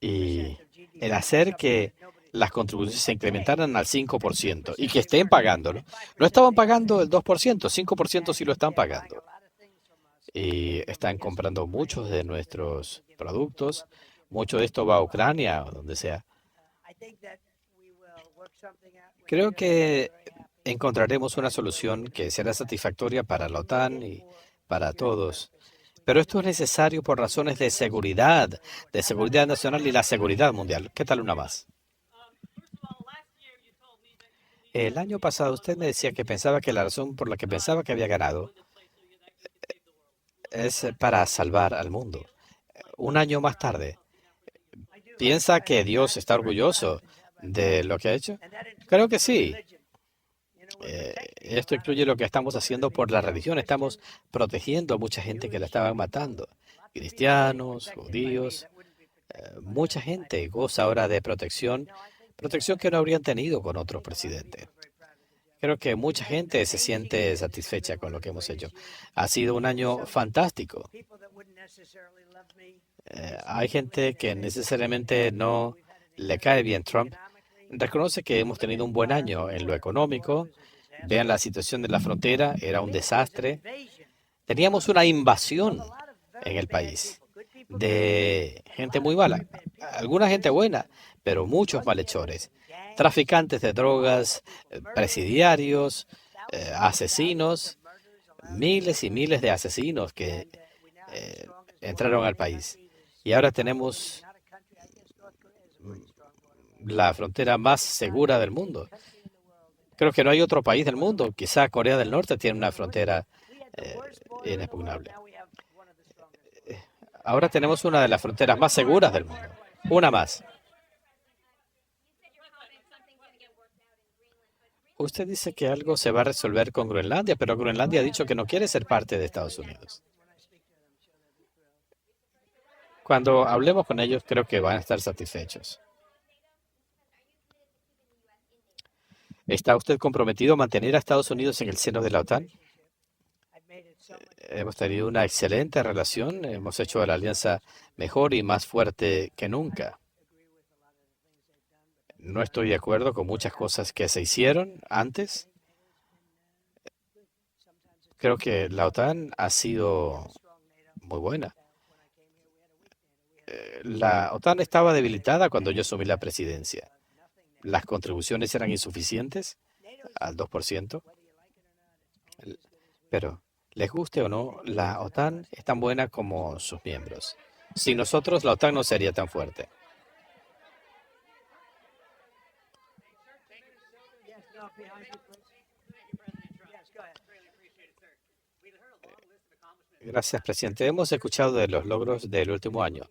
Y el hacer que las contribuciones se incrementaran al 5% y que estén pagándolo. No estaban pagando el 2%, 5% sí lo están pagando. Y están comprando muchos de nuestros productos. Mucho de esto va a Ucrania o donde sea. Creo que encontraremos una solución que será satisfactoria para la OTAN y para todos. Pero esto es necesario por razones de seguridad nacional y la seguridad mundial. ¿Qué tal una más? El año pasado usted me decía que pensaba que la razón por la que pensaba que había ganado es para salvar al mundo. Un año más tarde, ¿piensa que Dios está orgulloso de lo que ha hecho? Creo que sí. Esto incluye lo que estamos haciendo por la religión. Estamos protegiendo a mucha gente que la estaban matando. Cristianos, judíos, mucha gente goza ahora de protección, protección que no habrían tenido con otros presidentes. Creo que mucha gente se siente satisfecha con lo que hemos hecho. Ha sido un año fantástico. Hay gente que necesariamente no le cae bien Trump. Reconoce que hemos tenido un buen año en lo económico. Vean la situación de la frontera, era un desastre. Teníamos una invasión en el país de gente muy mala, alguna gente buena, pero muchos malhechores, traficantes de drogas, presidiarios, asesinos, miles y miles de asesinos que entraron al país. Y ahora tenemos la frontera más segura del mundo. Creo que no hay otro país del mundo, quizá Corea del Norte tiene una frontera eh, inexpugnable. Ahora tenemos una de las fronteras más seguras del mundo. Una más. Usted dice que algo se va a resolver con Groenlandia, pero Groenlandia ha dicho que no quiere ser parte de Estados Unidos. Cuando hablemos con ellos, creo que van a estar satisfechos. ¿Está usted comprometido a mantener a Estados Unidos en el seno de la OTAN? Hemos tenido una excelente relación, hemos hecho la alianza mejor y más fuerte que nunca. No estoy de acuerdo con muchas cosas que se hicieron antes. Creo que la OTAN ha sido muy buena. La OTAN estaba debilitada cuando yo asumí la presidencia. Las contribuciones eran insuficientes al 2%. Pero, les guste o no, la OTAN es tan buena como sus miembros. Sin nosotros, la OTAN no sería tan fuerte. Gracias, presidente. Hemos escuchado de los logros del último año.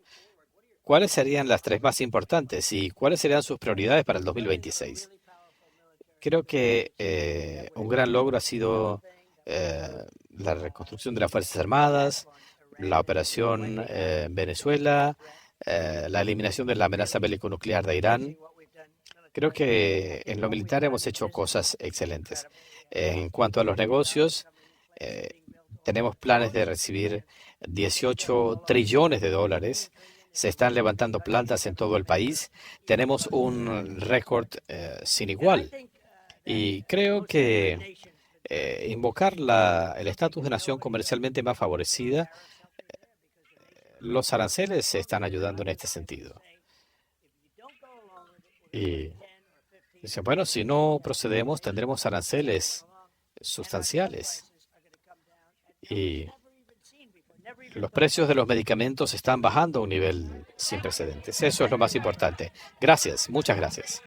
¿Cuáles serían las tres más importantes y cuáles serían sus prioridades para el 2026? Creo que un gran logro ha sido la reconstrucción de las Fuerzas Armadas, la operación en Venezuela, la eliminación de la amenaza bélico-nuclear de Irán. Creo que en lo militar hemos hecho cosas excelentes. En cuanto a los negocios, tenemos planes de recibir 18 trillones de dólares. Se están levantando plantas en todo el país. Tenemos un récord sin igual. Y creo que invocar el estatus de nación comercialmente más favorecida, los aranceles se están ayudando en este sentido. Y dice, bueno, si no procedemos, tendremos aranceles sustanciales. Y los precios de los medicamentos están bajando a un nivel sin precedentes. Eso es lo más importante. Gracias, muchas gracias.